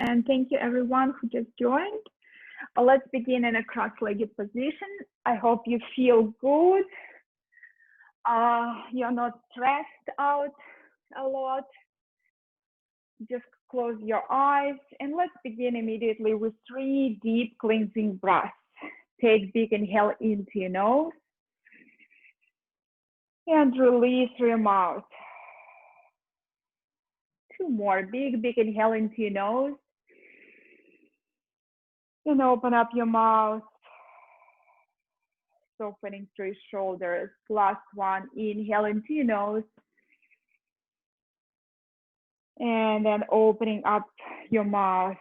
and thank you everyone who just joined. Let's begin in a cross-legged position. I hope you feel good. You're not stressed out a lot. Just close your eyes and let's begin immediately with 3 deep cleansing breaths. Take big inhale into your nose and release through your mouth. 2 more, big inhale into your nose and open up your mouth, softening through your shoulders. Last one, inhale into your nose and then opening up your mouth.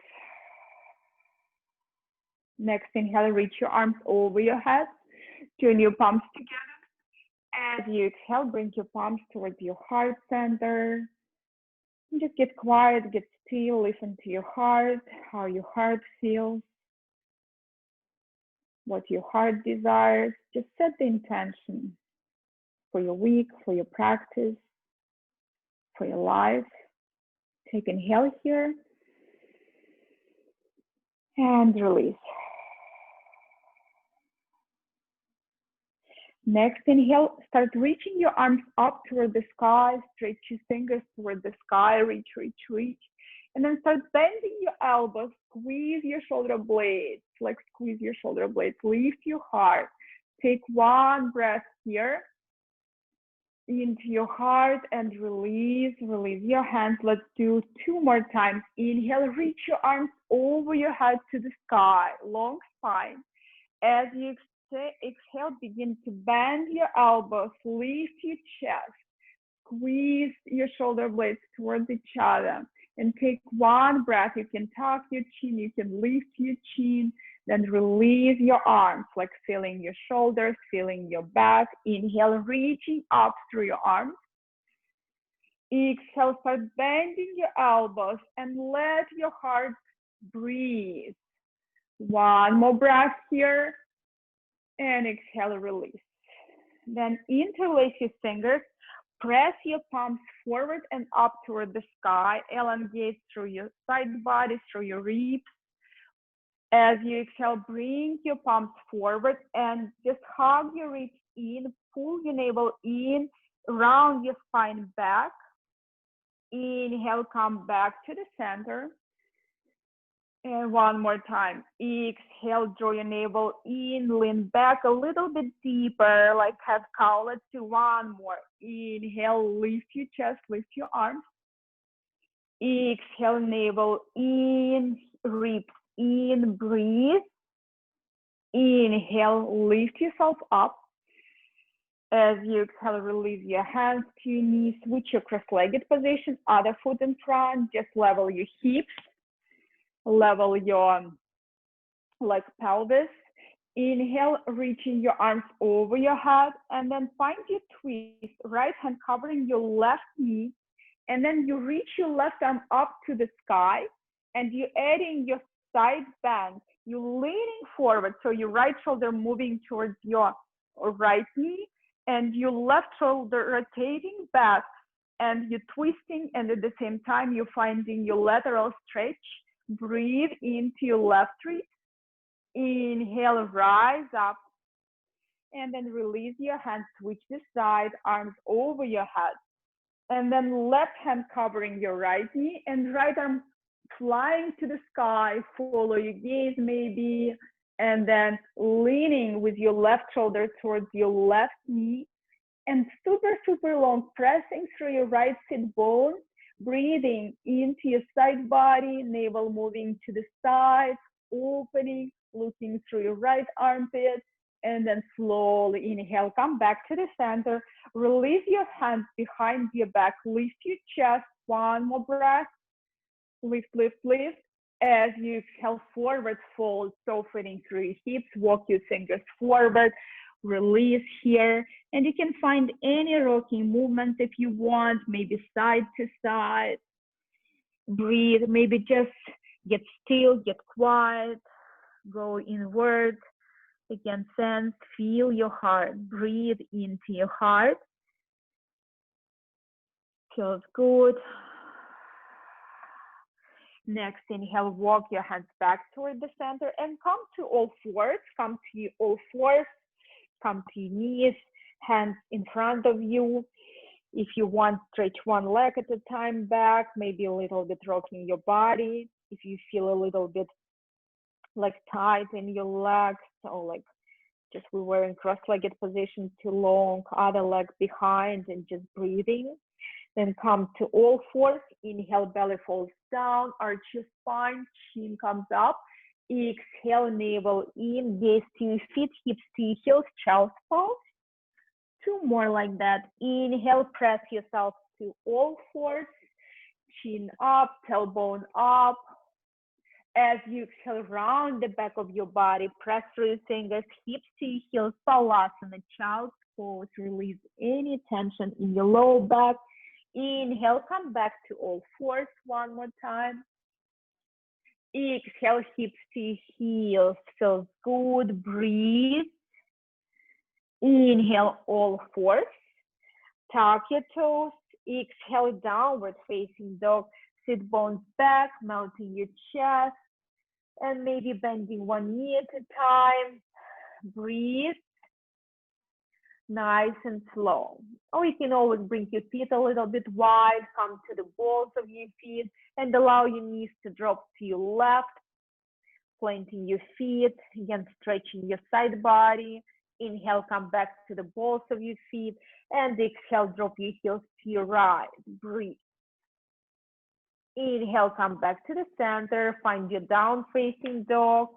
Next inhale, reach your arms over your head, turn your palms together. As you exhale, bring your palms towards your heart center. And just get quiet, get still, listen to your heart, how your heart feels, what your heart desires. Just set the intention for your week, for your practice, for your life. Take an inhale here and release. Next inhale, start reaching your arms up toward the sky, stretch your fingers toward the sky, reach. And then start bending your elbows, squeeze your shoulder blades, like squeeze your shoulder blades, lift your heart. Take 1 breath here into your heart and release your hands. Let's do 2 more times. Inhale, reach your arms over your head to the sky, long spine. As you exhale, begin to bend your elbows, lift your chest, squeeze your shoulder blades towards each other, and take 1 breath. You can tuck your chin, you can lift your chin, then release your arms, like feeling your shoulders, feeling your back. Inhale, reaching up through your arms. Exhale, start bending your elbows and let your heart breathe. 1 more breath here. And exhale, release. Then interlace your fingers, press your palms forward and up toward the sky, elongate through your side body, through your ribs. As you exhale, bring your palms forward and just hug your ribs in, pull your navel in, round your spine back. Inhale, come back to the center. And 1 more time. Exhale, draw your navel in, lean back a little bit deeper, like cat cow. Let's do 1 more. Inhale, lift your chest, lift your arms. Exhale, navel in, ribs in, breathe. Inhale, lift yourself up. As you exhale, release your hands to your knees, switch your cross-legged position, other foot in front, just level your hips. Level your pelvis. Inhale, reaching your arms over your head, and then find your twist, right hand covering your left knee, and then you reach your left arm up to the sky, and you're adding your side bend. You're leaning forward, so your right shoulder moving towards your right knee, and your left shoulder rotating back, and you're twisting, and at the same time, you're finding your lateral stretch. Breathe into your left rib. Inhale, rise up. And then release your hands, switch the side, arms over your head. And then left hand covering your right knee and right arm flying to the sky. Follow your gaze maybe. And then leaning with your left shoulder towards your left knee. And super long, pressing through your right sit bone. Breathing into your side body, navel moving to the side, opening, looking through your right armpit, and then slowly inhale, come back to the center, release your hands behind your back, lift your chest, 1 more breath, lift. As you exhale, forward fold, softening through your hips, walk your fingers forward, release here, and you can find any rocking movement if you want, maybe side to side. Breathe, maybe just get still, get quiet, go inward. Again, sense, feel your heart, breathe into your heart. Feels good. Next, inhale, walk your hands back toward the center and come to all fours. Come to all fours. Come to your knees, hands in front of you. If you want, stretch one leg at a time back, maybe a little bit rocking your body. If you feel a little bit like tight in your legs, or like just we were in cross-legged position too long, other leg behind and just breathing. Then come to all fours. Inhale, belly falls down, arch your spine, chin comes up. Exhale, navel in, gaze to your feet, hips to your heels, child's pose. Two more like that. Inhale, press yourself to all fours, chin up, tailbone up. As you exhale, round the back of your body, press through your fingers, hips to your heels, Balasana, child's pose. Release any tension in your lower back. Inhale, come back to all fours one more time. Exhale, hips to heels, feels good, breathe. Inhale, all fours, tuck your toes. Exhale, downward facing dog, sit bones back, melting your chest, and maybe bending one knee at a time. Breathe. Nice and slow. Or you can always bring your feet a little bit wide, come to the balls of your feet, and allow your knees to drop to your left, planting your feet, again, stretching your side body. Inhale, come back to the balls of your feet, and exhale, drop your heels to your right. Breathe. Inhale, come back to the center, find your down facing dog.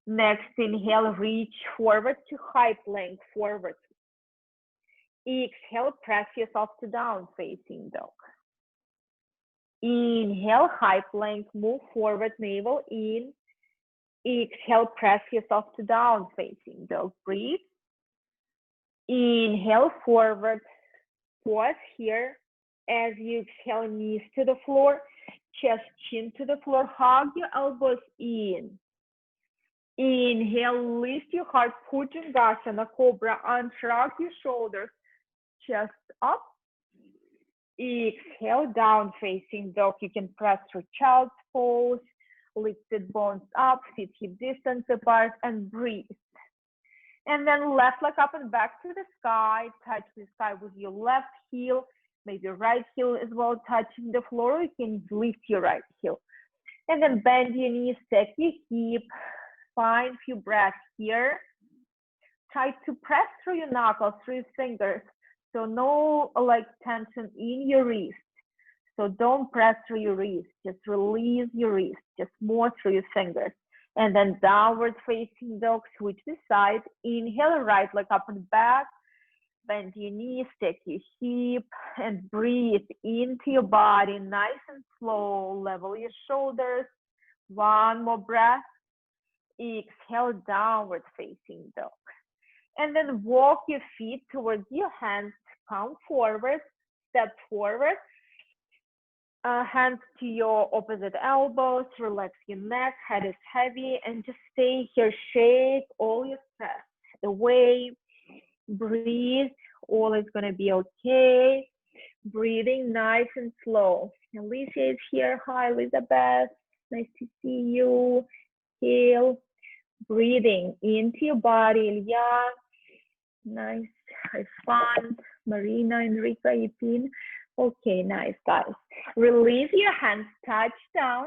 Next, inhale, reach forward to high plank, forward. Exhale, press yourself to down facing dog. Inhale, high plank, move forward, navel in. Exhale, press yourself to down facing dog. Breathe. Inhale, forward, pause here. As you exhale, knees to the floor, chest, chin to the floor, hug your elbows in. Inhale, lift your heart, Bhujangasana, Cobra, unshrug your shoulders, chest up. Exhale, down facing dog. You can press through child's pose, lifted bones up, feet hip distance apart, and breathe. And then left leg up and back to the sky. Touch the sky with your left heel, maybe right heel as well, touching the floor. You can lift your right heel. And then bend your knees, stack your hip. Find a few breaths here. Try to press through your knuckles, through your fingers. So no like tension in your wrist. So don't press through your wrist. Just release your wrist. Just more through your fingers. And then downward facing dog, switch the side. Inhale, right leg up and back. Bend your knees, take your hip, and breathe into your body. Nice and slow. Level your shoulders. One more breath. Exhale, downward facing dog. And then walk your feet towards your hands. Come forward, step forward. Hands to your opposite elbows. Relax your neck, head is heavy, and just stay here. Shake all your stress away. Breathe. All is going to be okay. Breathing nice and slow. Alicia is here. Hi, Elizabeth. Nice to see you. Heel. Breathing into your body. Ilya. Nice. Have fun. Marina, Enrica, Ipin. Okay, nice, guys. Release your hands, touch down.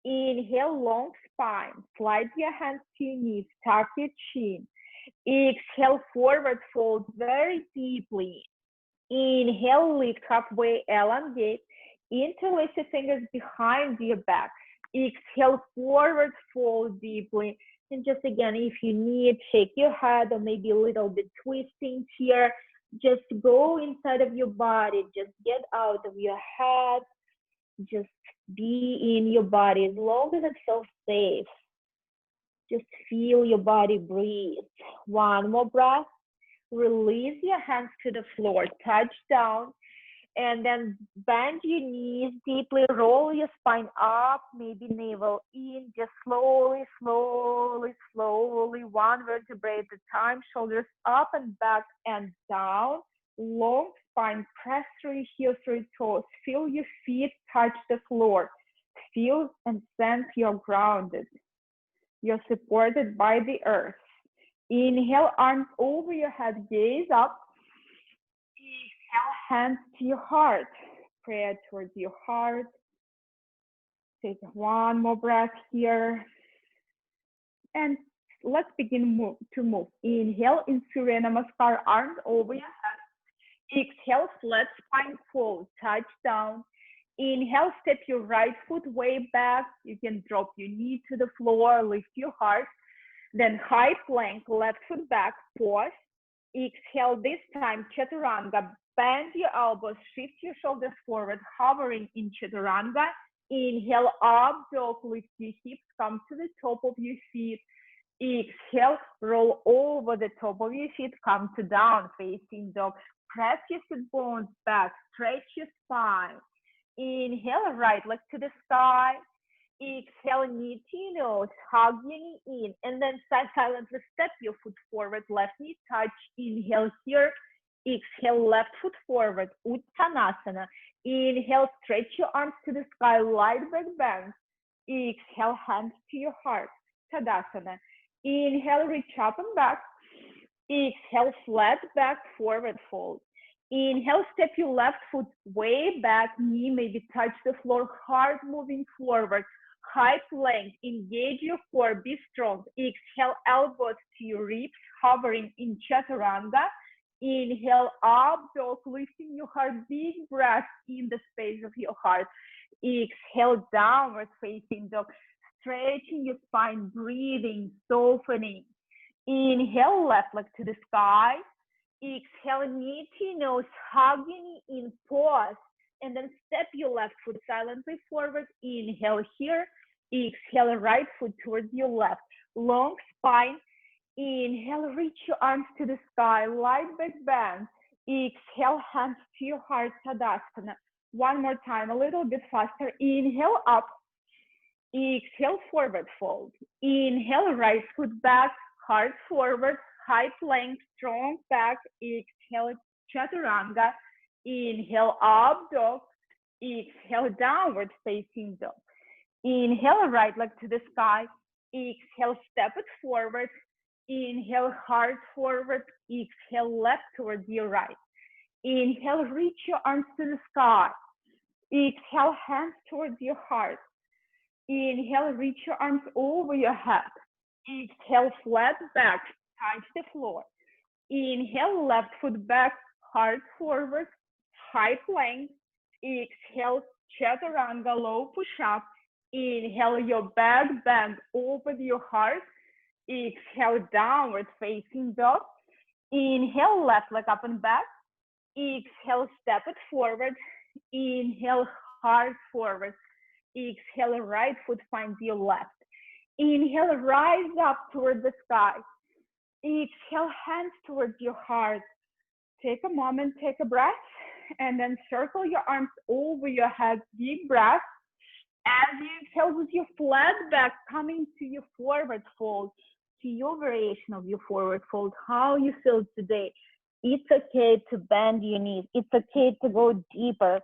Inhale, long spine. Slide your hands to your knees, tuck your chin. Exhale, forward fold very deeply. Inhale, lift halfway, elongate. Interlace your fingers behind your back. Exhale, forward fold deeply. And just again, if you need, shake your head or maybe a little bit twisting here. Just go inside of your body. Just get out of your head. Just be in your body as long as it feels safe. Just feel your body breathe. One more breath. Release your hands to the floor. Touch down. And then bend your knees deeply. Roll your spine up. Maybe navel in. Just slowly, slowly, slowly. One vertebrae at a time. Shoulders up and back and down. Long spine. Press through your heels, through your toes. Feel your feet touch the floor. feel and sense you're grounded. You're supported by the earth. Inhale, arms over your head, gaze up. Exhale, hands to your heart. Prayer towards your heart. Take one more breath here. And let's begin to move. Inhale in Surya Namaskar, arms over your head. Exhale, flat spine fold, touch down. Inhale, step your right foot way back. You can drop your knee to the floor, lift your heart. Then high plank, left foot back, pause. Exhale, this time Chaturanga. Bend your elbows, shift your shoulders forward, hovering in Chaturanga. Inhale, up dog, lift your hips, come to the top of your feet. Exhale, roll over the top of your feet, come to down facing dog. Press your sit bones back, stretch your spine. Inhale, right leg to the sky. Exhale, knee to nose, hug your knee in, and then silently step your foot forward, left knee touch. Inhale here. Exhale, left foot forward, Uttanasana. Inhale, stretch your arms to the sky, light back bend. Exhale, hands to your heart, Tadasana. Inhale, reach up and back. Exhale, flat back, forward fold. Inhale, step your left foot way back, knee maybe touch the floor, heart moving forward. High plank, engage your core, be strong. Exhale, elbows to your ribs, hovering in Chaturanga. Inhale, up dog, lifting your heart, big breath in the space of your heart. Exhale, downward facing dog, stretching your spine, breathing, softening. Inhale, left leg to the sky. Exhale, knee to nose, hug your knee in, pause, and then step your left foot silently forward. Inhale here. Exhale, right foot towards your left. Long spine. Inhale, reach your arms to the sky, light back bend. Exhale, hands to your heart, Tadasana. One more time, a little bit faster. Inhale, up. Exhale, forward fold. Inhale, right foot back, heart forward, high plank, strong back. Exhale, Chaturanga. Inhale, up dog. Exhale, downward facing dog. Inhale, right leg to the sky. Exhale, step it forward. Inhale, heart forward. Exhale, left towards your right. Inhale, reach your arms to the sky. Exhale, hands towards your heart. Inhale, reach your arms over your head. Exhale, flat back, touch the floor. Inhale, left foot back, heart forward, high plank. Exhale, Chaturanga, low push-up. Inhale, your back bend over your heart. Exhale, downward facing dog. Inhale, left leg up and back. Exhale, step it forward. Inhale, heart forward. Exhale, right foot finds your left. Inhale, rise up toward the sky. Exhale, hands towards your heart. Take a moment, take a breath, and then circle your arms over your head. Deep breath. As you exhale with your flat back, coming to your forward fold, to your variation of your forward fold, how you feel today. It's okay to bend your knees. It's okay to go deeper.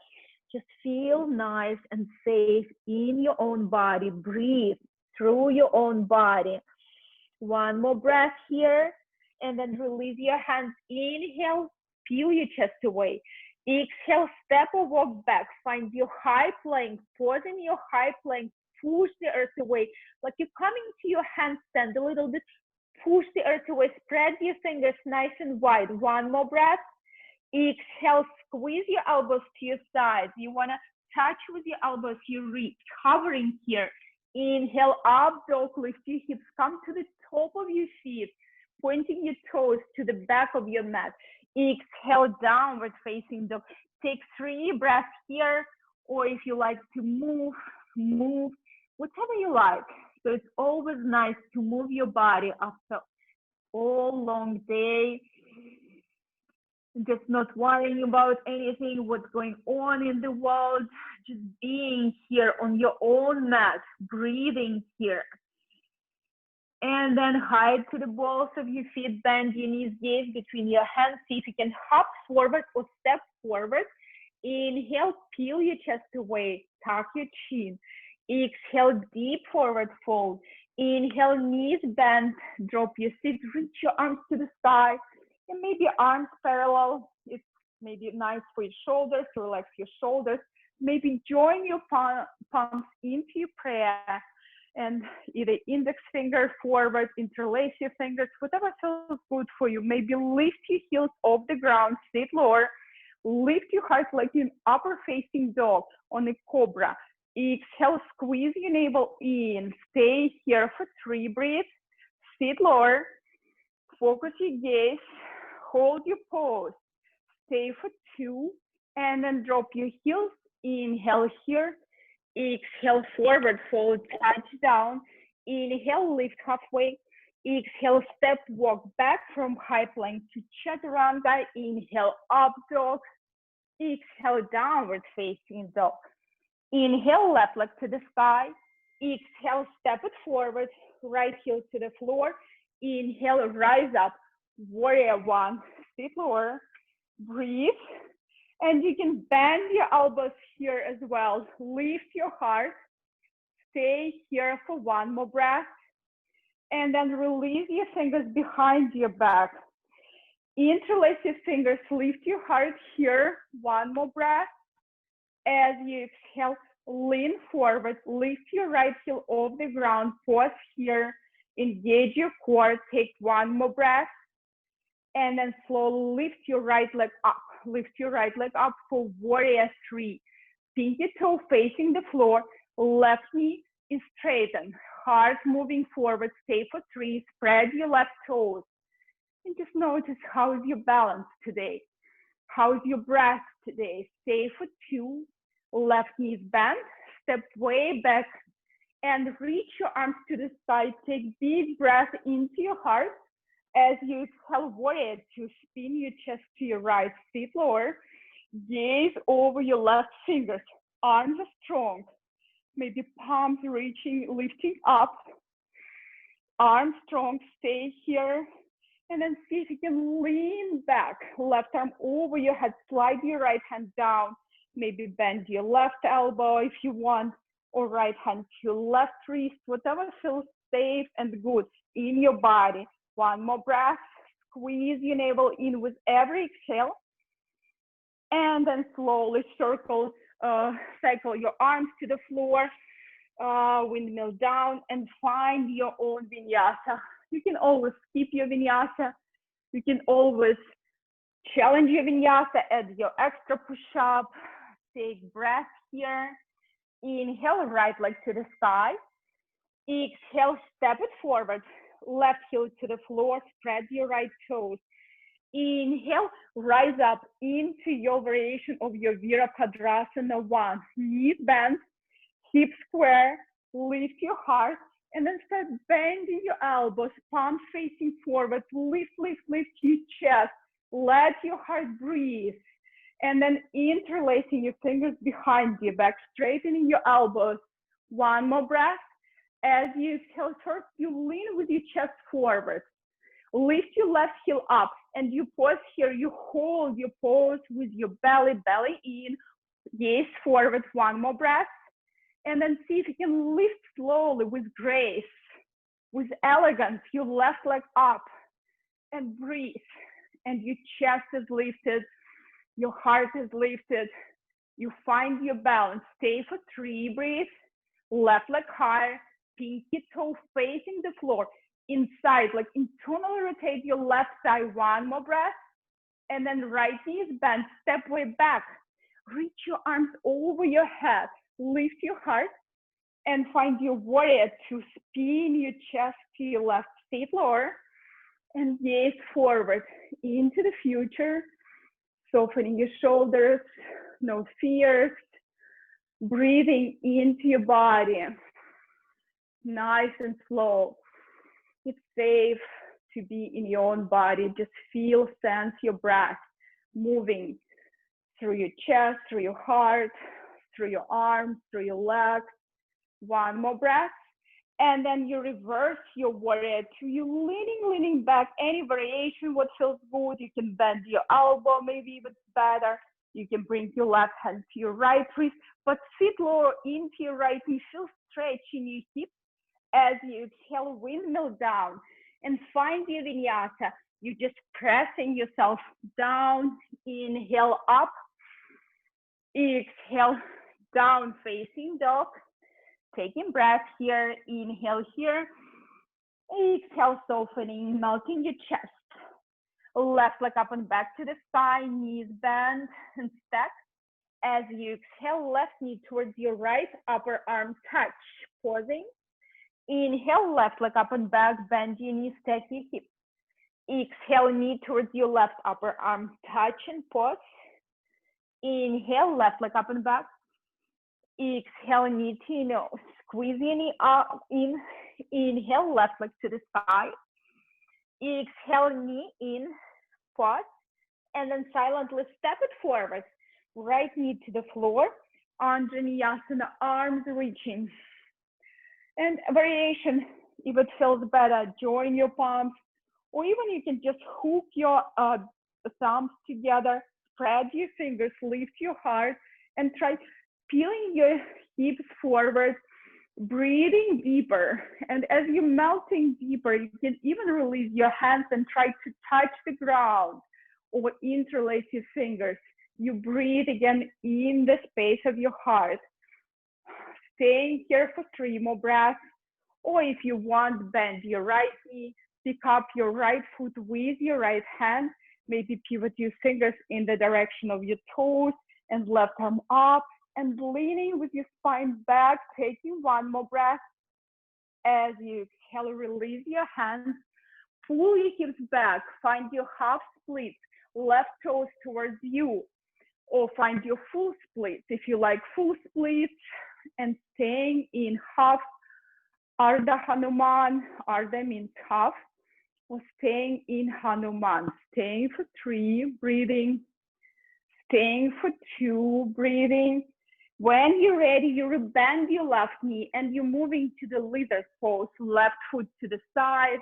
Just feel nice and safe in your own body. Breathe through your own body. One more breath here, and then release your hands. Inhale, peel your chest away. Exhale, step or walk back. Find your high plank. Pause in your high plank. Push the earth away. Like you're coming to your handstand a little bit. Push the earth away. Spread your fingers nice and wide. One more breath. Exhale, squeeze your elbows to your sides. You want to touch with your elbows your ribs, hovering here. Inhale, up dog, lift your hips, come to the top of your feet, pointing your toes to the back of your mat. Exhale, downward facing dog. Take 3 breaths here, or if you like to move, whatever you like. So it's always nice to move your body after all long day. Just not worrying about anything, what's going on in the world, just being here on your own mat, breathing here. And then hide to the balls of your feet, bend your knees, gaze between your hands. See if you can hop forward or step forward. Inhale, peel your chest away, tuck your chin. Exhale, deep forward fold. Inhale, knees bend, drop your seat, reach your arms to the sky, and maybe arms parallel. It's maybe nice for your shoulders, to relax your shoulders. Maybe join your palms into your prayer, and either index finger forward, interlace your fingers, whatever feels good for you. Maybe lift your heels off the ground, sit lower, lift your heart like an upper facing dog on a cobra. Exhale, squeeze your navel in, stay here for 3 breaths, sit lower, focus your gaze, hold your pose, stay for 2, and then drop your heels, inhale here, exhale, forward fold, touch down, inhale, lift halfway, exhale, step, walk back from high plank to chaturanga, inhale, up dog, exhale, downward facing dog. Inhale, left leg to the sky, exhale, step it forward, right heel to the floor, inhale, rise up, warrior 1, sit lower, breathe, and you can bend your elbows here as well. Lift your heart, stay here for 1 more breath, and then release your fingers behind your back. Interlace your fingers, lift your heart here, 1 more breath. As you exhale, lean forward, lift your right heel off the ground, pause here, engage your core, take 1 more breath, and then slowly lift your right leg up. Lift your right leg up for warrior 3. Pinky toe facing the floor, left knee is straightened, heart moving forward, stay for 3, spread your left toes. And just notice how is your balance today. How's your breath today? Stay for 2, left knee is bent, step way back and reach your arms to the side. Take big breath into your heart. As you exhale, warrior 2, spin your chest to your right, sit lower, gaze over your left fingers, arms are strong, maybe palms reaching, lifting up, arms strong, stay here, and then see if you can lean back, left arm over your head, slide your right hand down, maybe bend your left elbow if you want, or right hand to your left wrist, whatever feels safe and good in your body. 1 more breath, squeeze your navel in with every exhale, and then slowly cycle your arms to the floor, windmill down, and find your own vinyasa. You can always skip your vinyasa. You can always challenge your vinyasa, add your extra push-up. Take breath here. Inhale, right leg to the sky. Exhale, step it forward. Left heel to the floor, spread your right toes. Inhale, rise up into your variation of your Virabhadrasana 1. Knees bend, hips square, lift your heart, and then start bending your elbows, palms facing forward, lift, lift, lift your chest. Let your heart breathe. And then interlacing your fingers behind your back, straightening your elbows. 1 more breath. As you exhale, first you lean with your chest forward. Lift your left heel up and you pause here. You hold your pose with your belly in, gaze forward. 1 more breath. And then see if you can lift slowly with grace, with elegance, your left leg up and breathe. And your chest is lifted, your heart is lifted. You find your balance. Stay for 3 breaths. Left leg higher, pinky toe facing the floor. Inside, like internally rotate your left side. 1 more breath. And then right knee is bent, step way back. Reach your arms over your head. Lift your heart and find your warrior to spin your chest to your left, sit lower and gaze forward into the future, softening your shoulders, no fears, breathing into your body, nice and slow. It's safe to be in your own body. Just feel, sense your breath moving through your chest, through your heart, through your arms, through your legs. 1 more breath. And then you reverse your warrior 2. You leaning back, any variation, what feels good. You can bend your elbow, maybe even better. You can bring your left hand to your right wrist, but sit lower into your right knee. Feel stretch in your hips as you exhale, windmill down, and find your vinyasa. You're just pressing yourself down. Inhale up. Exhale down, facing dog. Taking breath here. Inhale here. Exhale, softening, melting your chest. Left leg up and back to the sky, knees bend and stack. As you exhale, left knee towards your right, upper arm touch, pausing. Inhale, left leg up and back, bend your knees, stack your hips. Exhale, knee towards your left upper arm, touch and pause. Inhale, left leg up and back. Exhale, knee to nose, squeeze your knee up, in. Inhale, left leg to the side. Exhale, knee in, pause, and then silently step it forward. Right knee to the floor, Anjaneyasana, arms reaching. And variation, if it feels better, join your palms, or even you can just hook your thumbs together, spread your fingers, lift your heart, and try peeling your hips forward, breathing deeper. And as you're melting deeper, you can even release your hands and try to touch the ground or interlace your fingers. You breathe again in the space of your heart. Staying here for 3 more breaths. Or if you want, bend your right knee, pick up your right foot with your right hand, maybe pivot your fingers in the direction of your toes and left arm up, and leaning with your spine back, taking 1 more breath. As you exhale, release your hands, pull your hips back, find your half split, left toes towards you, or find your full split. If you like full split, and staying in half, Ardha Hanuman. Ardha means half, or staying in Hanuman. Staying for 3, breathing. Staying for 2, breathing. When you're ready, you bend your left knee and you're moving to the leader's pose. Left foot to the side,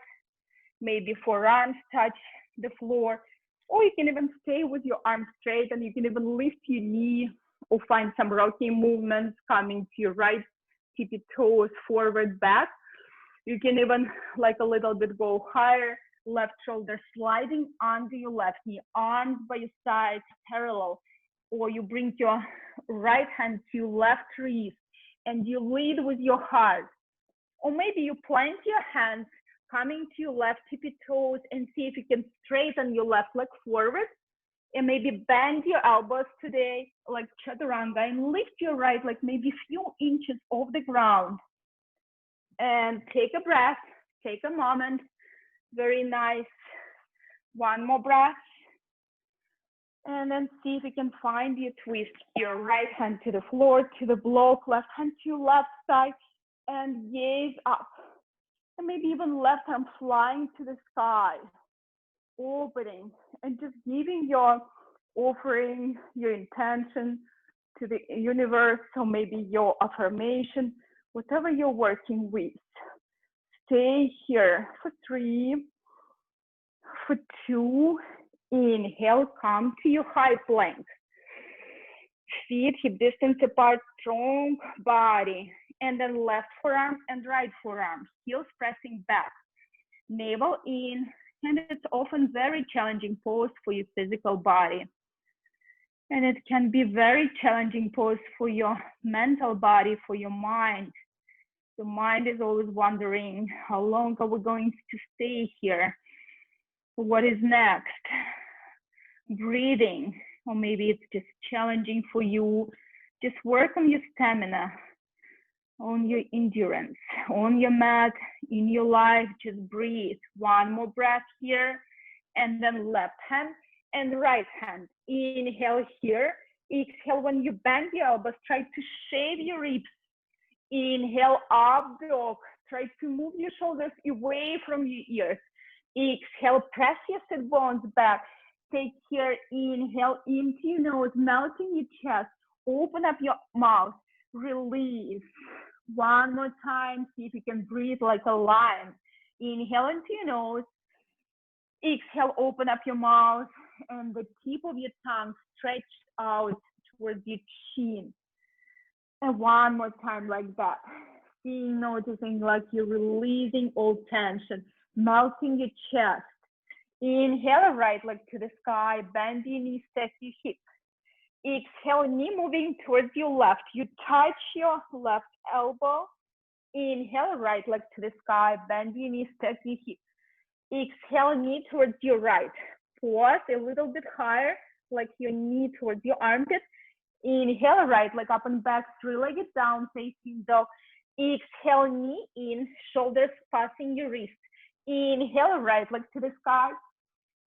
maybe forearms touch the floor, or you can even stay with your arms straight and you can even lift your knee or find some rocking movements coming to your right, tippy toes forward, back. You can even like a little bit go higher, left shoulder sliding under your left knee, arms by your side parallel, or you bring your right hand to your left wrist and you lead with your heart. Or maybe you plant your hands coming to your left tippy toes and see if you can straighten your left leg forward, and maybe bend your elbows today like chaturanga and lift your right leg maybe a few inches off the ground. And take a breath, take a moment. Very nice. 1 more breath. And then see if you can find your twist. Your right hand to the floor, to the block, left hand to your left side, and gaze up. And maybe even left arm flying to the sky, opening, and just giving your offering, your intention to the universe, or maybe your affirmation, whatever you're working with. Stay here for 3, for 2, inhale, come to your high plank. Feet hip distance apart, strong body. And then left forearm and right forearm, heels pressing back, navel in, and it's often very challenging pose for your physical body. And it can be very challenging pose for your mental body, for your mind. The mind is always wondering, how long are we going to stay here? What is next? Breathing, or maybe it's just challenging for you. Just work on your stamina, on your endurance, on your mat, in your life. Just breathe. 1 more breath here, and then left hand and right hand. Inhale here. Exhale when you bend your elbows, try to shave your ribs. Inhale, up dog. Try to move your shoulders away from your ears. Exhale, press your sit bones back. Take care. Inhale into your nose, melting your chest. Open up your mouth. Release. 1 more time. See if you can breathe like a lion. Inhale into your nose. Exhale, open up your mouth. and the tip of your tongue stretched out towards your chin. And one more time like that. Seeing, noticing like you're releasing all tension, melting your chest. Inhale, right leg to the sky, bend your knees, stack your hips. Exhale, knee moving towards your left. You touch your left elbow. Inhale, right leg to the sky, bend your knees, stack your hips. Exhale, knee towards your right. Pause a little bit higher, like your knee towards your armpit. Inhale, right leg up and back, three-legged down, facing dog. Exhale, knee in, shoulders passing your wrist. Inhale, right leg to the sky.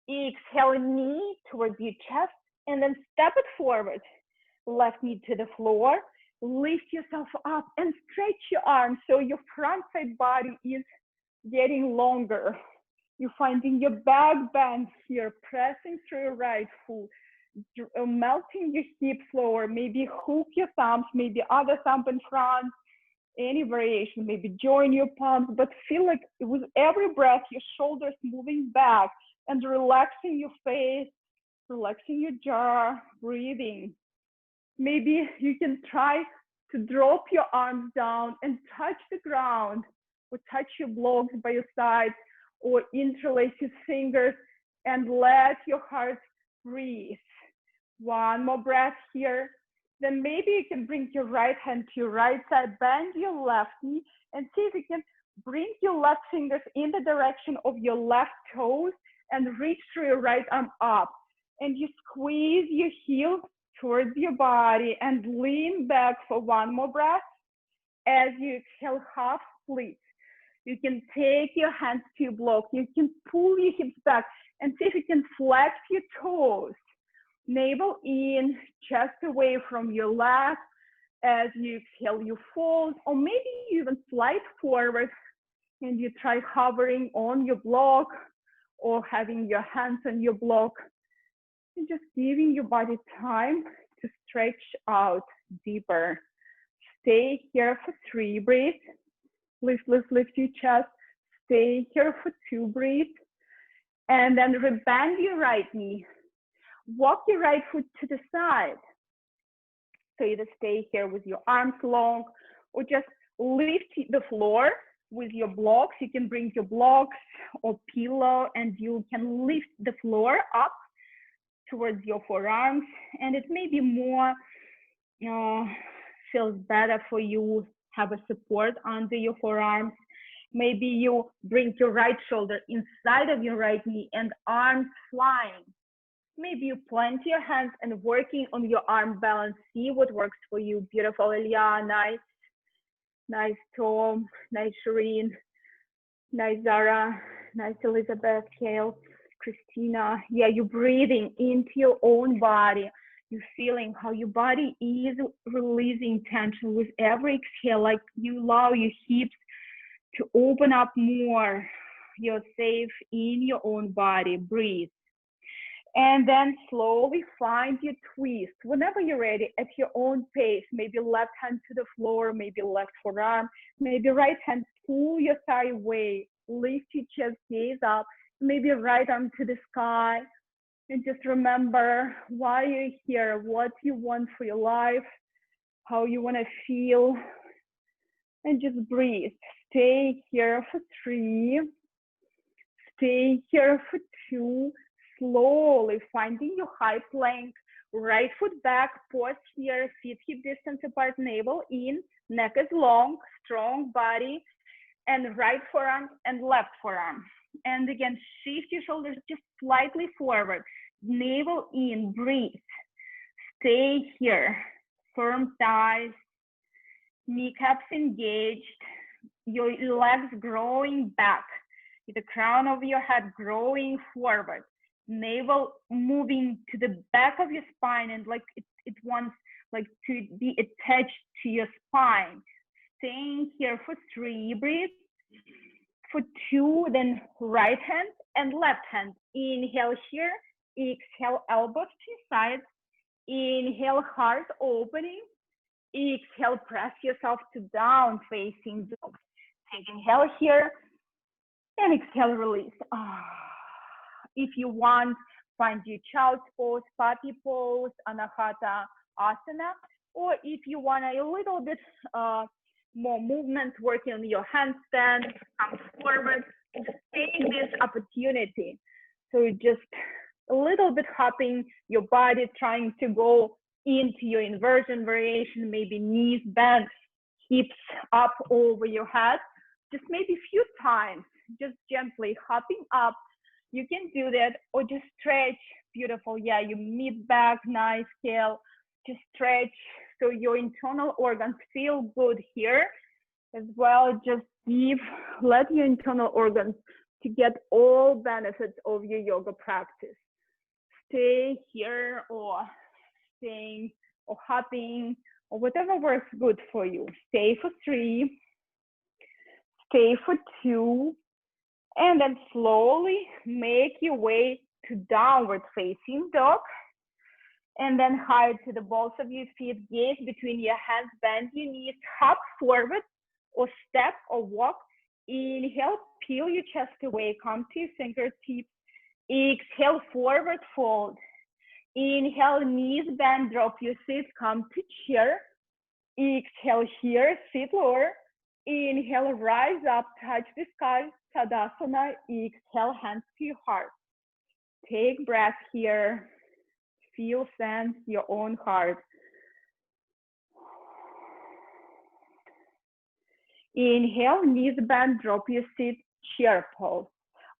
Exhale, knee towards your chest, and then step it forward. Left knee to the floor. Lift yourself up and stretch your arms so your front side body is getting longer. You're finding your back bend here, pressing through your right foot, melting your hips lower, maybe hook your thumbs, maybe other thumb in front, any variation, maybe join your palms, but feel like with every breath, your shoulders moving back and relaxing your face, relaxing your jaw, breathing. Maybe you can try to drop your arms down and touch the ground, or touch your blocks by your side, or interlace your fingers and let your heart breathe. One more breath here. Then maybe you can bring your right hand to your right side, bend your left knee, and see if you can bring your left fingers in the direction of your left toes and reach through your right arm up. And you squeeze your heel towards your body and lean back for one more breath. As you exhale, half split. You can take your hands to your block. You can pull your hips back and see if you can flex your toes. Navel in, chest away from your lap. As you exhale, you fold, or maybe you even slide forward and you try hovering on your block or having your hands on your block. And just giving your body time to stretch out deeper. Stay here for 3 breaths. Lift, lift, lift your chest. Stay here for 2 breaths. And then rebend your right knee. Walk your right foot to the side. So either stay here with your arms long or just lift the floor with your blocks. You can bring your blocks or pillow and you can lift the floor up towards your forearms. And it may be more, feels better for you, have a support under your forearms. Maybe you bring your right shoulder inside of your right knee and arms flying. Maybe you plant your hands and working on your arm balance. See what works for you. Beautiful, Elia. Nice. Nice, Tom. Nice, Shireen. Nice, Zara. Nice, Elizabeth, Kale, Christina. Yeah, you're breathing into your own body. You're feeling how your body is releasing tension with every exhale, like you allow your hips to open up more. You're safe in your own body. Breathe. And then slowly find your twist. Whenever you're ready, at your own pace, maybe left hand to the floor, maybe left forearm, maybe right hand, pull your thigh away, lift your chest, gaze up, maybe right arm to the sky. And just remember why you're here, what you want for your life, how you want to feel. And just breathe. Stay here for 3. Stay here for 2. Slowly finding your high plank, right foot back, pause here, feet hip distance apart, navel in, neck is long, strong body, and right forearm and left forearm. And again, shift your shoulders just slightly forward, navel in, breathe. Stay here, firm thighs, kneecaps engaged, your legs growing back, the crown of your head growing forward. Navel moving to the back of your spine and like it wants like to be attached to your spine. Staying here for 3 breaths. For 2, then right hand and left hand. Inhale here, exhale elbows to your sides. Inhale, heart opening. Exhale, press yourself to down facing dog. Take inhale here and exhale, release. If you want, find your child's pose, puppy pose, anahata asana, or if you want a little bit more movement, working on your handstand, come forward, just take this opportunity. So just a little bit hopping your body, trying to go into your inversion variation, maybe knees bent, hips up over your head, just maybe a few times, just gently hopping up. You can do that, or just stretch. Beautiful. Yeah, your mid back, nice, Kale. Just stretch so your internal organs feel good here as well. Just let your internal organs to get all benefits of your yoga practice. Stay here or staying or hopping or whatever works good for you. Stay for 3, stay for 2, and then slowly make your way to downward facing dog. And then hide to the balls of your feet, gaze between your hands, bend your knees, hop forward or step or walk. Inhale, peel your chest away, come to your fingertips. Exhale, forward fold. Inhale, knees bend, drop your seat, come to chair. Exhale here, sit lower. Inhale, rise up, touch the sky, Tadasana. Exhale, hands to your heart. Take breath here. Feel, sense your own heart. Inhale, knees bend, drop your seat, chair pose.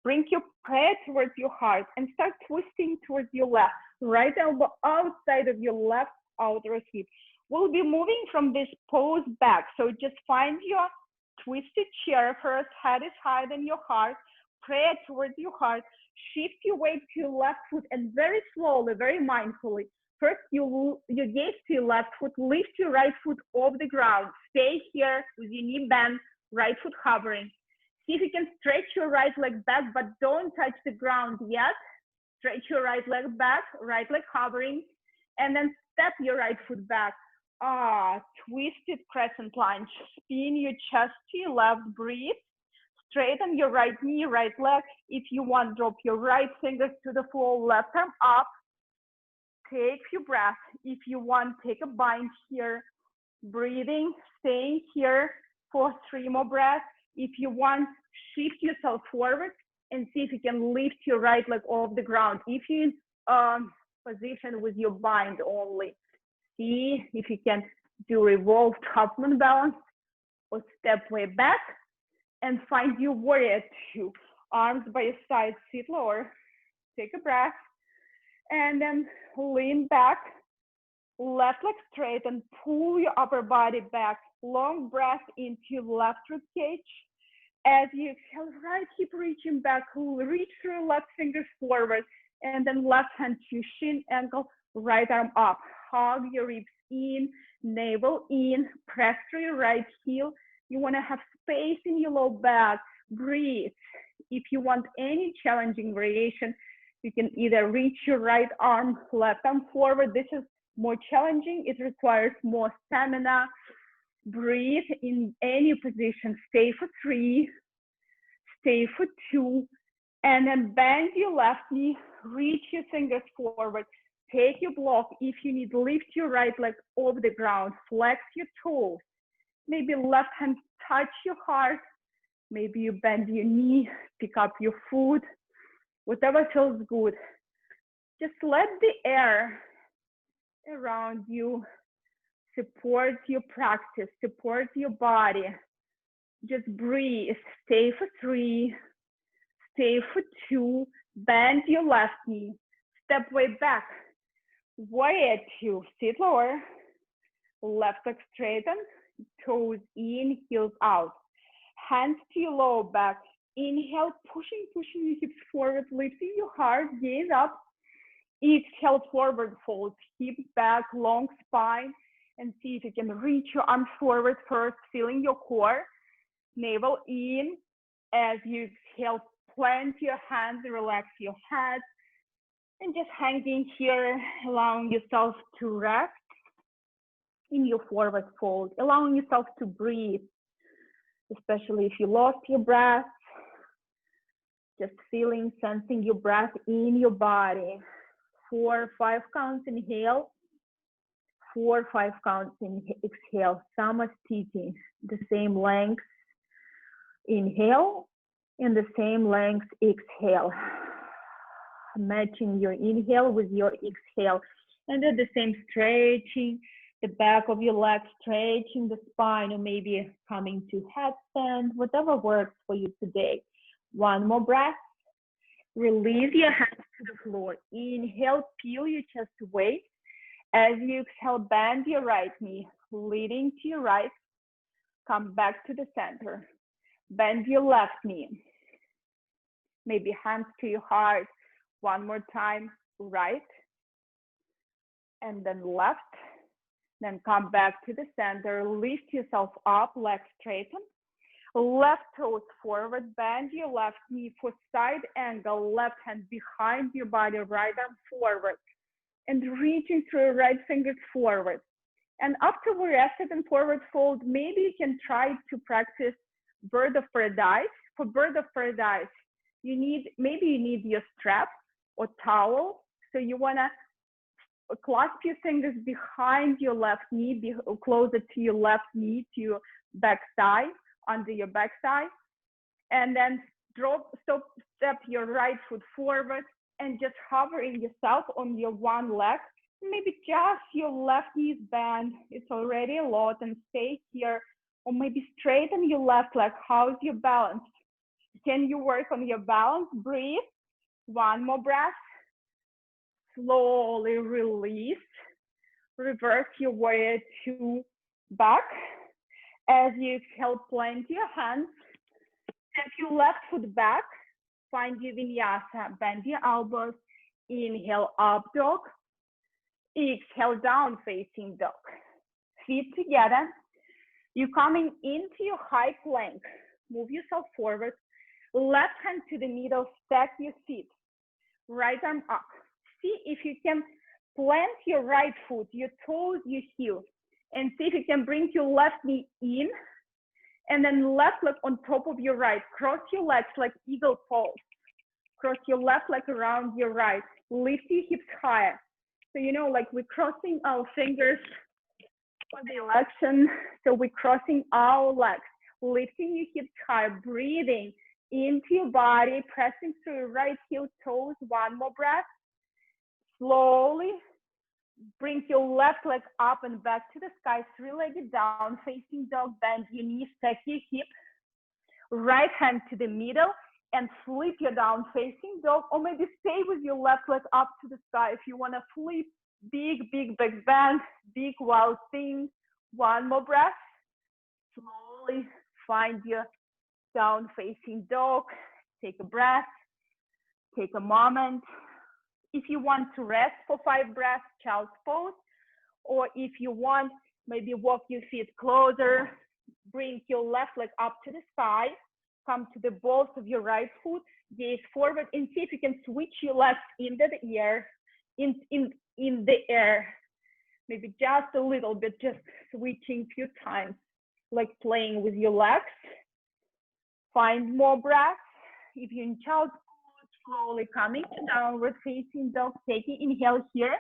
Bring your prayer towards your heart and start twisting towards your left. Right elbow outside of your left outer hip. We'll be moving from this pose back. So just find your twisted chair first. Head is higher than your heart. Prayer towards your heart. Shift your weight to your left foot and very slowly, very mindfully. First, you gaze to your left foot, lift your right foot off the ground. Stay here with your knee bent, right foot hovering. See if you can stretch your right leg back, but don't touch the ground yet. Stretch your right leg back, right leg hovering, and then step your right foot back. Twisted crescent lunge. Spin your chest to your left, breathe. Straighten your right knee, right leg. If you want, drop your right fingers to the floor, left arm up. Take your breath. If you want, take a bind here. Breathing, staying here for 3 more breaths. If you want, shift yourself forward and see if you can lift your right leg off the ground. If you're in position with your bind only, see if you can do revolved Huffman balance or step way back. And find your warrior 2. Arms by your side, sit lower. Take a breath. And then lean back. Left leg straight and pull your upper body back. Long breath into left rib cage. As you exhale, right hip reaching back. Reach through left fingers forward. And then left hand to shin, ankle, right arm up. Hug your ribs in, navel in. Press through your right heel. You want to have space in your low back. Breathe. If you want any challenging variation, you can either reach your right arm, left arm forward. This is more challenging. It requires more stamina. Breathe in any position. Stay for 3, stay for 2, and then bend your left knee. Reach your fingers forward. Take your block. If you need, lift your right leg off the ground. Flex your toes. Maybe left hand touch your heart. Maybe you bend your knee, pick up your foot, whatever feels good. Just let the air around you support your practice, support your body. Just breathe. Stay for 3, stay for 2, bend your left knee, step way back. Warrior 2, sit lower, left leg straighten, toes in, heels out. Hands to your lower back. Inhale, pushing your hips forward, lifting your heart, gaze up. Exhale, forward fold, hips back, long spine, and see if you can reach your arms forward first, feeling your core. Navel in. As you exhale, plant your hands, relax your head, and just hanging here, allowing yourself to rest in your forward fold, allowing yourself to breathe, especially if you lost your breath. Just feeling, sensing your breath in your body. 4, 5 counts, inhale. 4, 5 counts, exhale. Samastiti, the same length. Inhale, and the same length, exhale. Matching your inhale with your exhale. And then the same stretching, the back of your leg, stretching the spine, or maybe coming to headstand, whatever works for you today. One more breath. Release your hands to the floor. Inhale, peel your chest away. As you exhale, bend your right knee, leading to your right. Come back to the center. Bend your left knee. Maybe hands to your heart. One more time, right. And then left. Then come back to the center. Lift yourself up, legs straighten. Left toes forward. Bend your left knee for side angle. Left hand behind your body, right arm forward. And reaching through your right fingers forward. And after we rested in forward fold, maybe you can try to practice bird of paradise. For bird of paradise, maybe you need your strap or towel. So you wanna clasp your fingers behind your left knee, closer to your left knee, to your back side, under your back side. And then step your right foot forward and just hovering yourself on your one leg. Maybe just your left knee is bent. It's already a lot, and stay here. Or maybe straighten your left leg. How's your balance? Can you work on your balance? Breathe. One more breath. Slowly release. Reverse your warrior two back. As you exhale, plant your hands. Step your left foot back. Find your vinyasa. Bend your elbows. Inhale, up dog. Exhale, down facing dog. Feet together. You're coming into your high plank. Move yourself forward. Left hand to the middle. Stack your feet. Right arm up. See if you can plant your right foot, your toes, your heel, and see if you can bring your left knee in, and then left leg on top of your right. Cross your legs like eagle pose. Cross your left leg around your right. Lift your hips higher. So, you know, like we're crossing our fingers for the election. So we're crossing our legs, lifting your hips higher, breathing into your body, pressing through your right heel, toes. One more breath. Slowly bring your left leg up and back to the sky, three-legged down, facing dog. Bend your knees, stack your hip. Right hand to the middle and flip your down facing dog, or maybe stay with your left leg up to the sky if you want to flip. Big back bend, big wild thing. One more breath. Slowly find your down facing dog. Take a breath. Take a moment. If you want to rest for 5 breaths, child's pose. Or if you want, maybe walk your feet closer. Bring your left leg up to the sky. Come to the balls of your right foot. Gaze forward and see if you can switch your legs into the air. In the air. Maybe just a little bit, just switching a few times, like playing with your legs. Find more breaths. If you're in child's pose, slowly coming to downward facing dog, taking inhale here.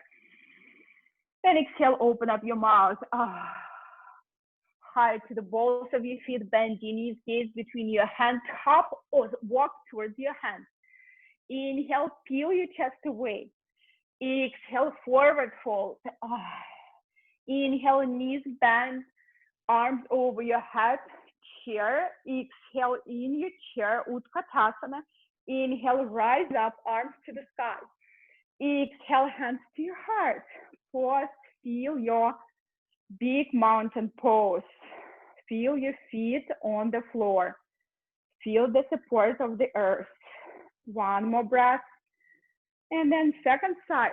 Then exhale, open up your mouth. High to the balls of your feet, bend your knees, gaze between your hands, hop or walk towards your hands. Inhale, peel your chest away. Exhale, forward fold. Inhale, knees bend, arms over your head, chair. Exhale, in your chair, Utkatasana. Inhale, rise up, arms to the sky. Exhale, hands to your heart. Pause, feel your big mountain pose. Feel your feet on the floor. Feel the support of the earth. One more breath. And then second side,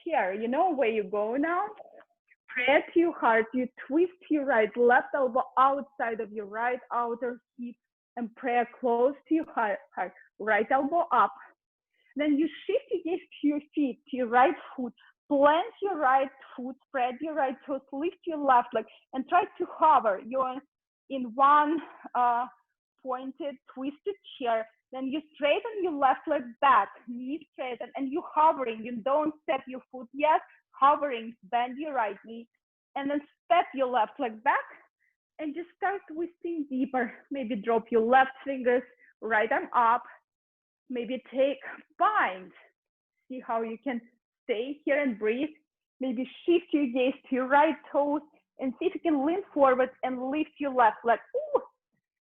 chair. You know where you go now? Press your heart. You twist your right left elbow outside of your right outer hip and pray close to your heart. Right elbow up. Then you shift your gaze to your feet, to your right foot. Plant your right foot, spread your right toes, lift your left leg, and try to hover. You're in one pointed, twisted chair. Then you straighten your left leg back, knee straighten, and you hovering. You don't step your foot yet, hovering, bend your right knee, and then step your left leg back, and just start twisting deeper. Maybe drop your left fingers, right arm up. Maybe take bind. See how you can stay here and breathe. Maybe shift your gaze to your right toes and see if you can lean forward and lift your left leg. Ooh,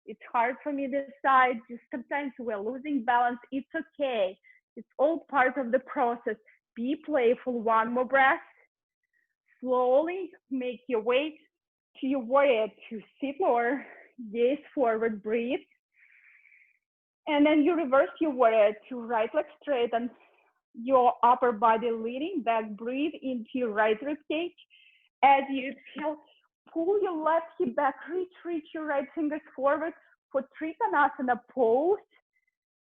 it's hard for me this side. Just sometimes we're losing balance. It's okay. It's all part of the process. Be playful. One more breath. Slowly make your way to your warrior two. Sit lower, gaze forward, breathe. And then you reverse your warrior two, right leg straighten, your upper body leaning back, breathe into your right rib cage. As you exhale, pull your left hip back, reach your right fingers forward for Trikonasana pose.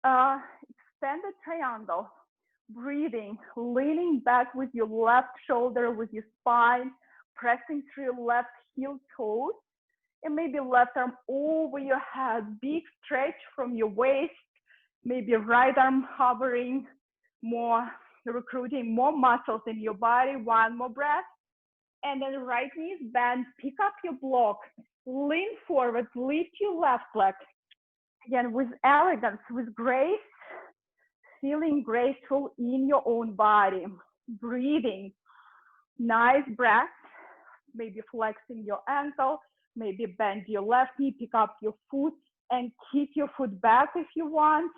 Extended triangle. Breathing, leaning back with your left shoulder, with your spine, pressing through your left heel toes, and maybe left arm over your head. Big stretch from your waist, maybe right arm hovering, more recruiting more muscles in your body. One more breath. And then right knees bend, pick up your block, lean forward, lift your left leg. Again, with elegance, with grace, feeling graceful in your own body. Breathing, nice breath, maybe flexing your ankle, maybe bend your left knee, pick up your foot and kick your foot back if you want.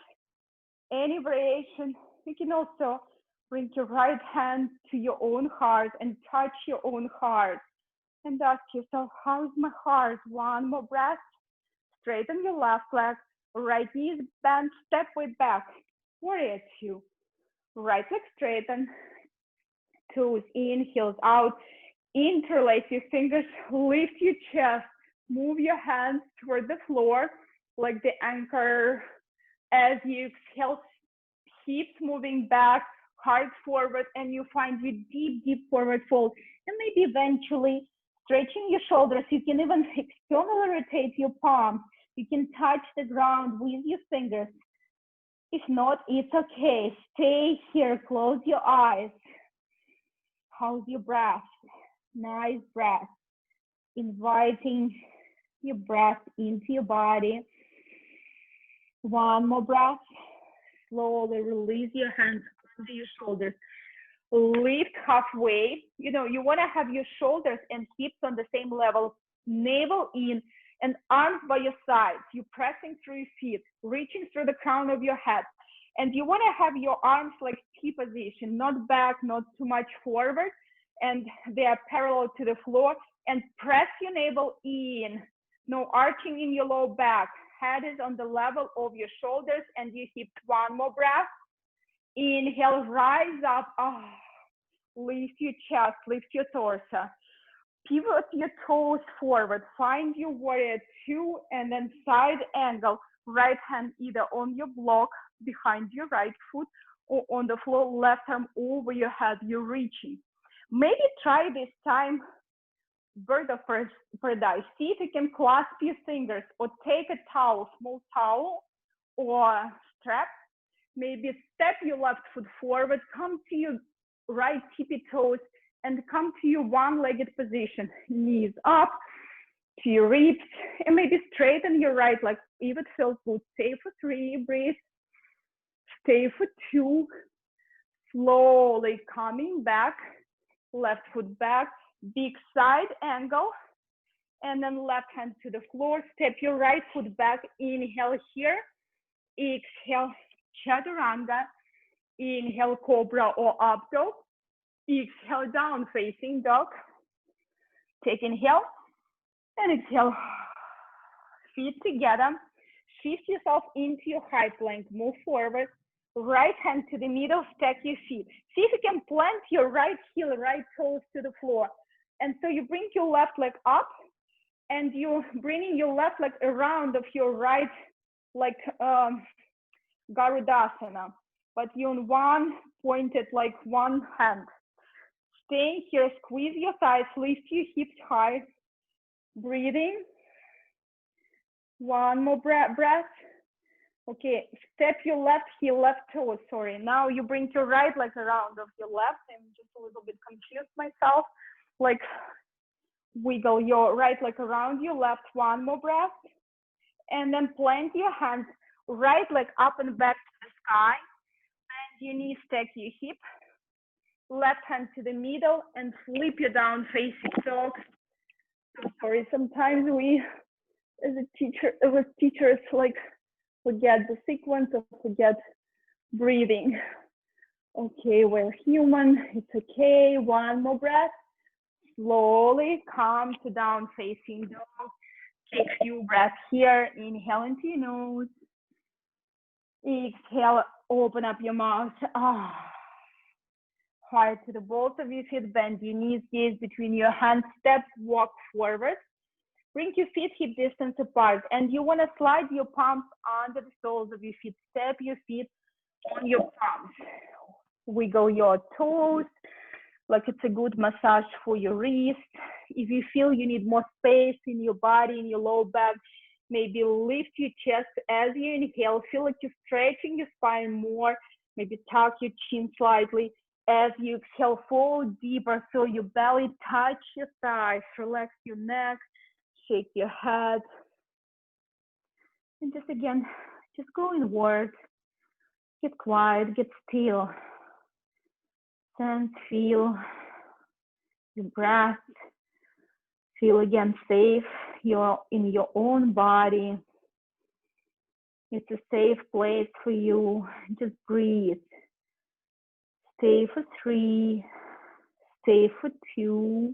Any variation. You can also bring your right hand to your own heart and touch your own heart and ask yourself, how's my heart? One more breath. Straighten your left leg, right knee is bent, step weight back. Warrior two. Right leg straighten, toes in, heels out. Interlace your fingers, lift your chest, move your hands toward the floor like the anchor. As you exhale, hips moving back, heart forward, and you find your deep forward fold. And maybe eventually stretching your shoulders. You can even externally rotate your palms. You can touch the ground with your fingers. If not, it's okay. Stay here, close your eyes. How's your breath? Nice breath. Inviting your breath into your body. One more breath. Slowly release your hands under your shoulders. Lift halfway. You know, you want to have your shoulders and hips on the same level. Navel in and arms by your sides. You're pressing through your feet, reaching through the crown of your head. And you want to have your arms like T position, not back, not too much forward. And they are parallel to the floor. And press your navel in. No arching in your low back. Head is on the level of your shoulders and your hips. One more breath. Inhale, rise up. Oh, lift your chest, lift your torso. Pivot your toes forward. Find your warrior two and then side angle. Right hand either on your block behind your right foot or on the floor, left arm over your head. You're reaching. Maybe try this time bird of paradise. See if you can clasp your fingers or take a towel, small towel or strap. Maybe step your left foot forward, come to your right tippy toes and come to your one-legged position. Knees up to your ribs and maybe straighten your right leg if it feels good. Stay for 3, breathe. Stay for 2. Slowly coming back, left foot back. Big side angle and then left hand to the floor. Step your right foot back. Inhale here. Exhale, chaturanga. Inhale, cobra or up dog. Exhale, down facing dog. Take inhale and exhale. Feet together. Shift yourself into your high plank. Move forward. Right hand to the middle. Stack your feet. See if you can plant your right heel, right toes to the floor. And so you bring your left leg up and you're bringing your left leg around of your right, like Garudasana, but you're on one pointed, like one hand. Staying here, squeeze your thighs, lift your hips high, breathing. One more breath. Okay, step your left heel, left toe, sorry. Now you bring your right leg around of your left. I'm just a little bit confused myself. Like wiggle your right leg around your left, one more breath. And then plant your hands, right leg up and back to the sky. Bend your knee, stack your hip. Left hand to the middle and flip you down facing dog. So sorry, sometimes we, as teachers, like forget the sequence or forget breathing. Okay, we're human, it's okay. One more breath. Slowly come to down facing dog. Take a few breaths here. Inhale into your nose. Exhale, open up your mouth. Hard to the balls of your feet, bend your knees, gaze between your hands, step, walk forward. Bring your feet hip distance apart, and you want to slide your palms under the soles of your feet. Step your feet on your palms. Wiggle your toes, like it's a good massage for your wrist. If you feel you need more space in your body, in your low back, maybe lift your chest as you inhale. Feel like you're stretching your spine more. Maybe tuck your chin slightly. As you exhale, fall deeper so your belly touch your thighs. Relax your neck, shake your head. And just again, just go inward. Get quiet, get still. Sense, feel your breath. Feel again safe. You're in your own body. It's a safe place for you. Just breathe. Stay for 3. Stay for 2.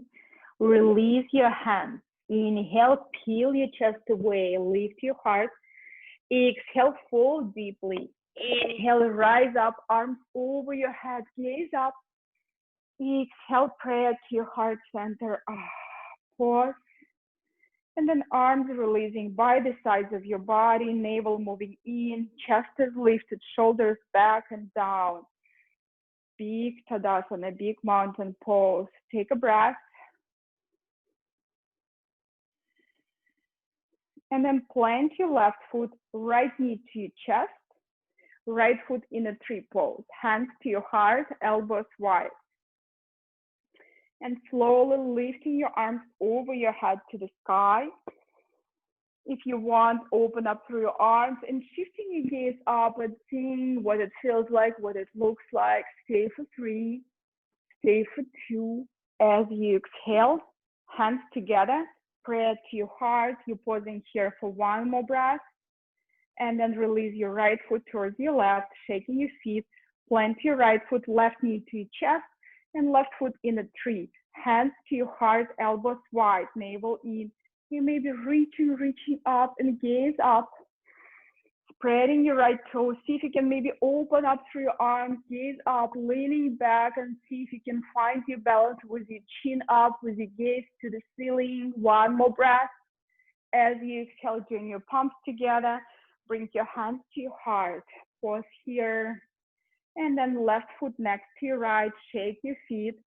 Release your hands. Inhale, peel your chest away. Lift your heart. Exhale, fall deeply. Inhale, rise up, arms over your head, gaze up. Exhale, prayer to your heart center. Pause. And then arms releasing by the sides of your body, navel moving in, chest is lifted, shoulders back and down. Big Tadasana, big mountain pose. Take a breath. And then plant your left foot, right knee to your chest, right foot in a tree pose. Hands to your heart, elbows wide. And slowly lifting your arms over your head to the sky. If you want, open up through your arms and shifting your gaze up and seeing what it feels like, what it looks like. Stay for 3, stay for 2. As you exhale, hands together, prayer to your heart. You're pausing here for one more breath. And then release your right foot towards your left, shaking your feet. Plant your right foot, left knee to your chest, and left foot in a tree. Hands to your heart, elbows wide, navel in. You may be reaching up and gaze up. Spreading your right toe. See if you can maybe open up through your arms, gaze up, leaning back, and see if you can find your balance with your chin up, with your gaze to the ceiling. One more breath. As you exhale, join your palms together. Bring your hands to your heart. Pause here. And then left foot next to your right. Shake your feet.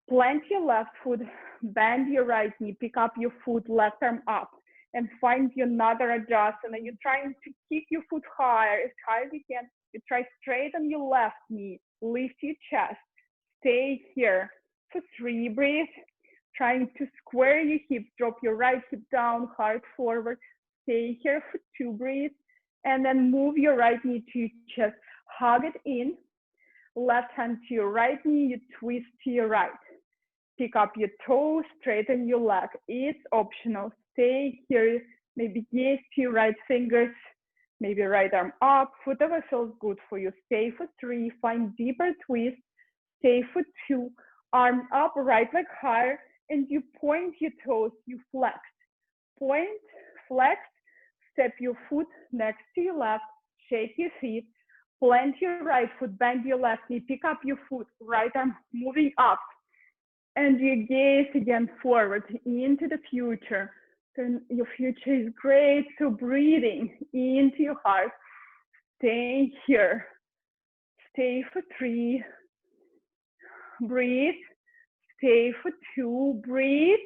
Plant your left foot. Bend your right knee. Pick up your foot, left arm up. And find another adjustment. You're trying to kick your foot higher, as high as you can. You try straighten your left knee. Lift your chest. Stay here for 3. Breathe. Trying to square your hips. Drop your right hip down, heart forward. Stay here for 2. Breathe. And then move your right knee to your chest. Hug it in. Left hand to your right knee. You twist to your right. Pick up your toes. Straighten your leg. It's optional. Stay here. Maybe gaze to your right fingers. Maybe right arm up. Whatever feels good for you. Stay for 3. Find deeper twist. Stay for 2. Arms up, right leg higher. And you point your toes. You flex. Point, flex. Step your foot next to your left. Shake your feet. Plant your right foot. Bend your left knee. Pick up your foot. Right arm moving up. And you gaze again forward into the future. Then your future is great. So breathing into your heart. Stay here. Stay for 3. Breathe. Stay for 2. Breathe.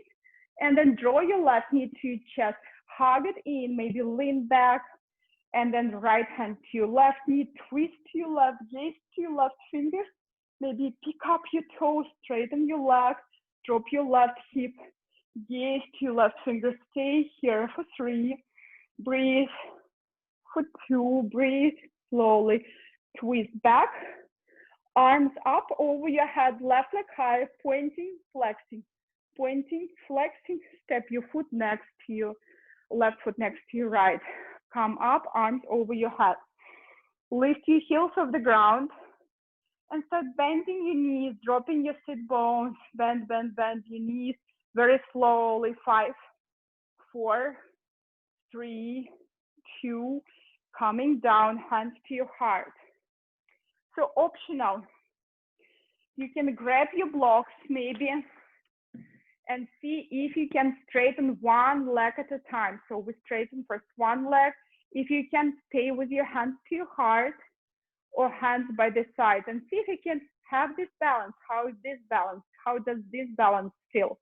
And then draw your left knee to your chest. hug it in, maybe lean back, and then right hand to your left knee, twist to your left, gaze to your left fingers, maybe pick up your toes, straighten your leg, drop your left hip, gaze to your left finger, stay here for 3, breathe, for 2, breathe, slowly, twist back, arms up over your head, left leg high, pointing, flexing, step your foot next to you, left foot next to your right. Come up, arms over your head. Lift your heels off the ground and start bending your knees, dropping your sit bones, bend your knees very slowly. 5, 4, 3, 2, coming down, hands to your heart. So optional, you can grab your blocks maybe and see if you can straighten one leg at a time. So we straighten first one leg. If you can stay with your hands to your heart or hands by the side and see if you can have this balance. How is this balance? How does this balance feel?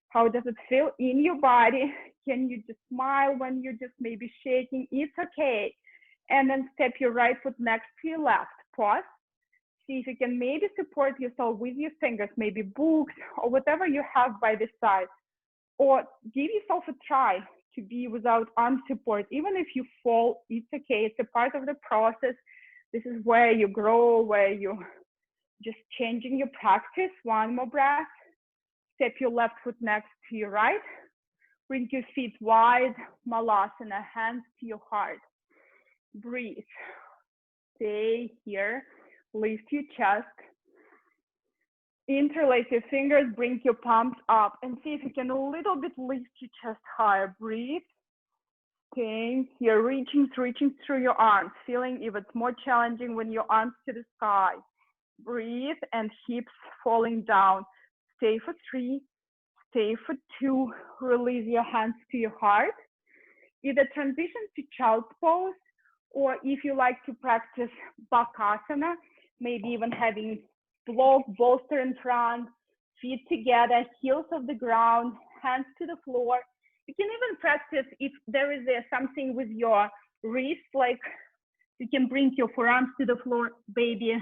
How does it feel in your body? Can you just smile when you're just maybe shaking? It's okay. And then step your right foot next to your left. Pause. See if you can maybe support yourself with your fingers, maybe books or whatever you have by the side. Or give yourself a try to be without arm support. Even if you fall, it's okay. It's a part of the process. This is where you grow, where you just changing your practice. One more breath. Step your left foot next to your right. Bring your feet wide, Malasana, hands to your heart. Breathe. Stay here. Lift your chest. Interlace your fingers, bring your palms up and see if you can a little bit lift your chest higher. Breathe. Staying here, reaching through your arms, feeling if it's more challenging when your arms to the sky. Breathe and hips falling down. Stay for 3, stay for 2, release your hands to your heart. Either transition to child's pose, or if you like to practice Bakasana, maybe even having block, bolster in front, feet together, heels off the ground, hands to the floor. You can even practice if there is something with your wrist, like you can bring your forearms to the floor, baby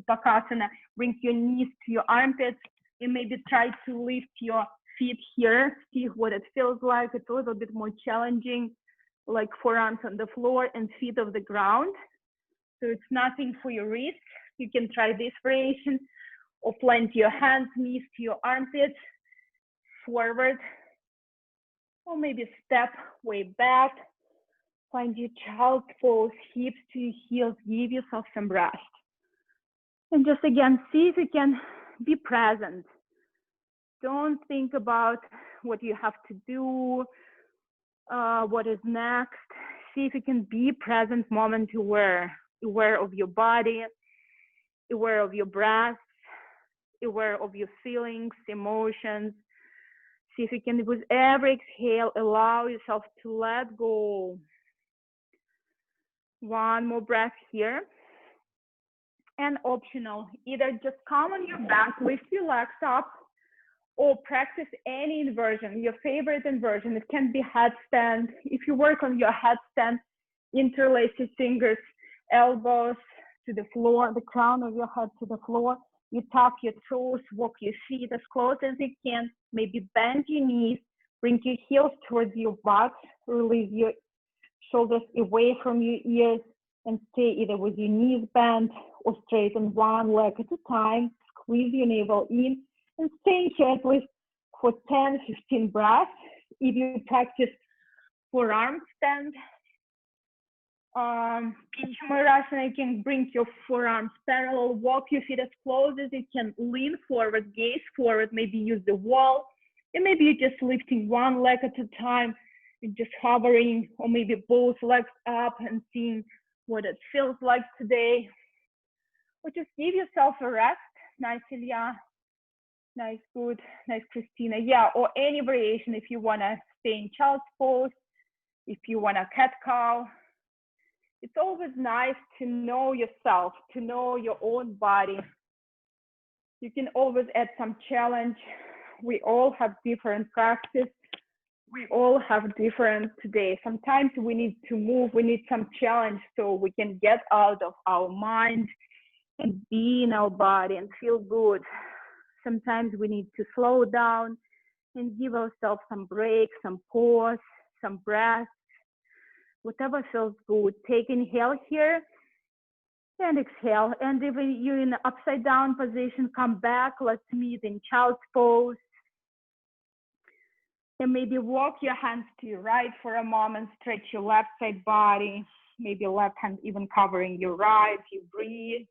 Bakasana, bring your knees to your armpits, and maybe try to lift your feet here, see what it feels like. It's a little bit more challenging, like forearms on the floor and feet off the ground. So it's nothing for your wrist. You can try this variation, or plant your hands, knees to your armpits, forward, or maybe step way back. Find your child's pose, hips to your heels, give yourself some rest. And just again, see if you can be present. Don't think about what you have to do, what is next. See if you can be present, moment aware of your body, aware of your breath, aware of your feelings, emotions. See if you can, with every exhale, allow yourself to let go. One more breath here. And optional, either just come on your back, lift your legs up, or practice any inversion, your favorite inversion. It can be headstand. If you work on your headstand, interlace your fingers, elbows to the floor, the crown of your head to the floor. You tuck your toes, walk your feet as close as you can. Maybe bend your knees, bring your heels towards your butt, release your shoulders away from your ears, and stay either with your knees bent or straighten one leg at a time. Squeeze your navel in and stay here at least for 10, 15 breaths. If you practice forearm stand, Marasana, you can bring your forearms parallel, walk your feet as close as you can, lean forward, gaze forward, maybe use the wall, and maybe you're just lifting one leg at a time, and just hovering, or maybe both legs up and seeing what it feels like today. Or just give yourself a rest. Nice, Ilya. Nice, good. Nice, Christina. Yeah, or any variation if you want to stay in child's pose, if you want a cat-cow. It's always nice to know yourself, to know your own body. You can always add some challenge. We all have different practice. We all have different days. Sometimes we need to move, we need some challenge so we can get out of our mind and be in our body and feel good. Sometimes we need to slow down and give ourselves some break, some pause, some breath, whatever feels good. Take inhale here and exhale. And if you're in upside down position, come back. Let's meet in child's pose. And maybe walk your hands to your right for a moment, stretch your left side body, maybe left hand even covering your right, you breathe.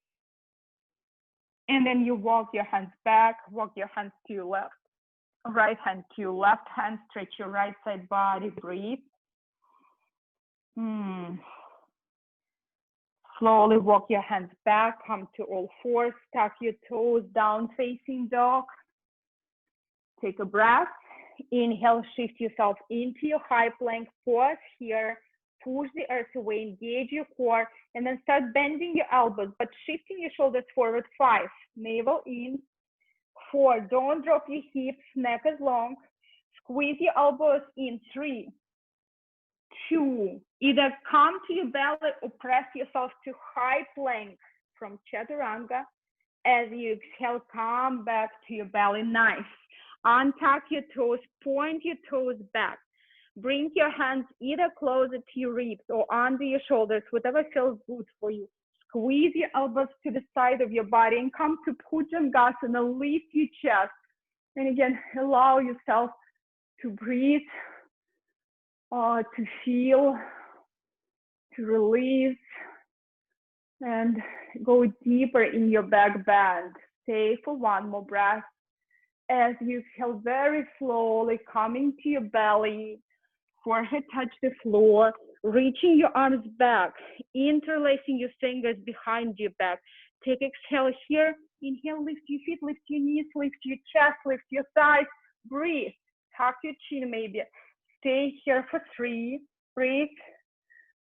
And then you walk your hands back, walk your hands to your left, right hand to your left hand, stretch your right side body, breathe. Slowly walk your hands back, come to all fours, tuck your toes, down facing dog. Take a breath. Inhale, shift yourself into your high plank, pause here, push the earth away, engage your core, and then start bending your elbows, but shifting your shoulders forward. 5, navel in. 4, don't drop your hips, neck is long. Squeeze your elbows in. 3, 2, either come to your belly or press yourself to high plank from chaturanga. As you exhale, come back to your belly. Nice. Untuck your toes, point your toes back. Bring your hands either closer to your ribs or under your shoulders, whatever feels good for you. Squeeze your elbows to the side of your body and come to Bhujangasana. Lift your chest. And again, allow yourself to breathe, to feel, to release, and go deeper in your back bend. Stay for one more breath. As you exhale, very slowly coming to your belly, forehead touch the floor, reaching your arms back, interlacing your fingers behind your back. Take exhale here. Inhale, lift your feet, lift your knees, lift your chest, lift your thighs. Breathe. Tuck your chin maybe. Stay here for 3. Breathe.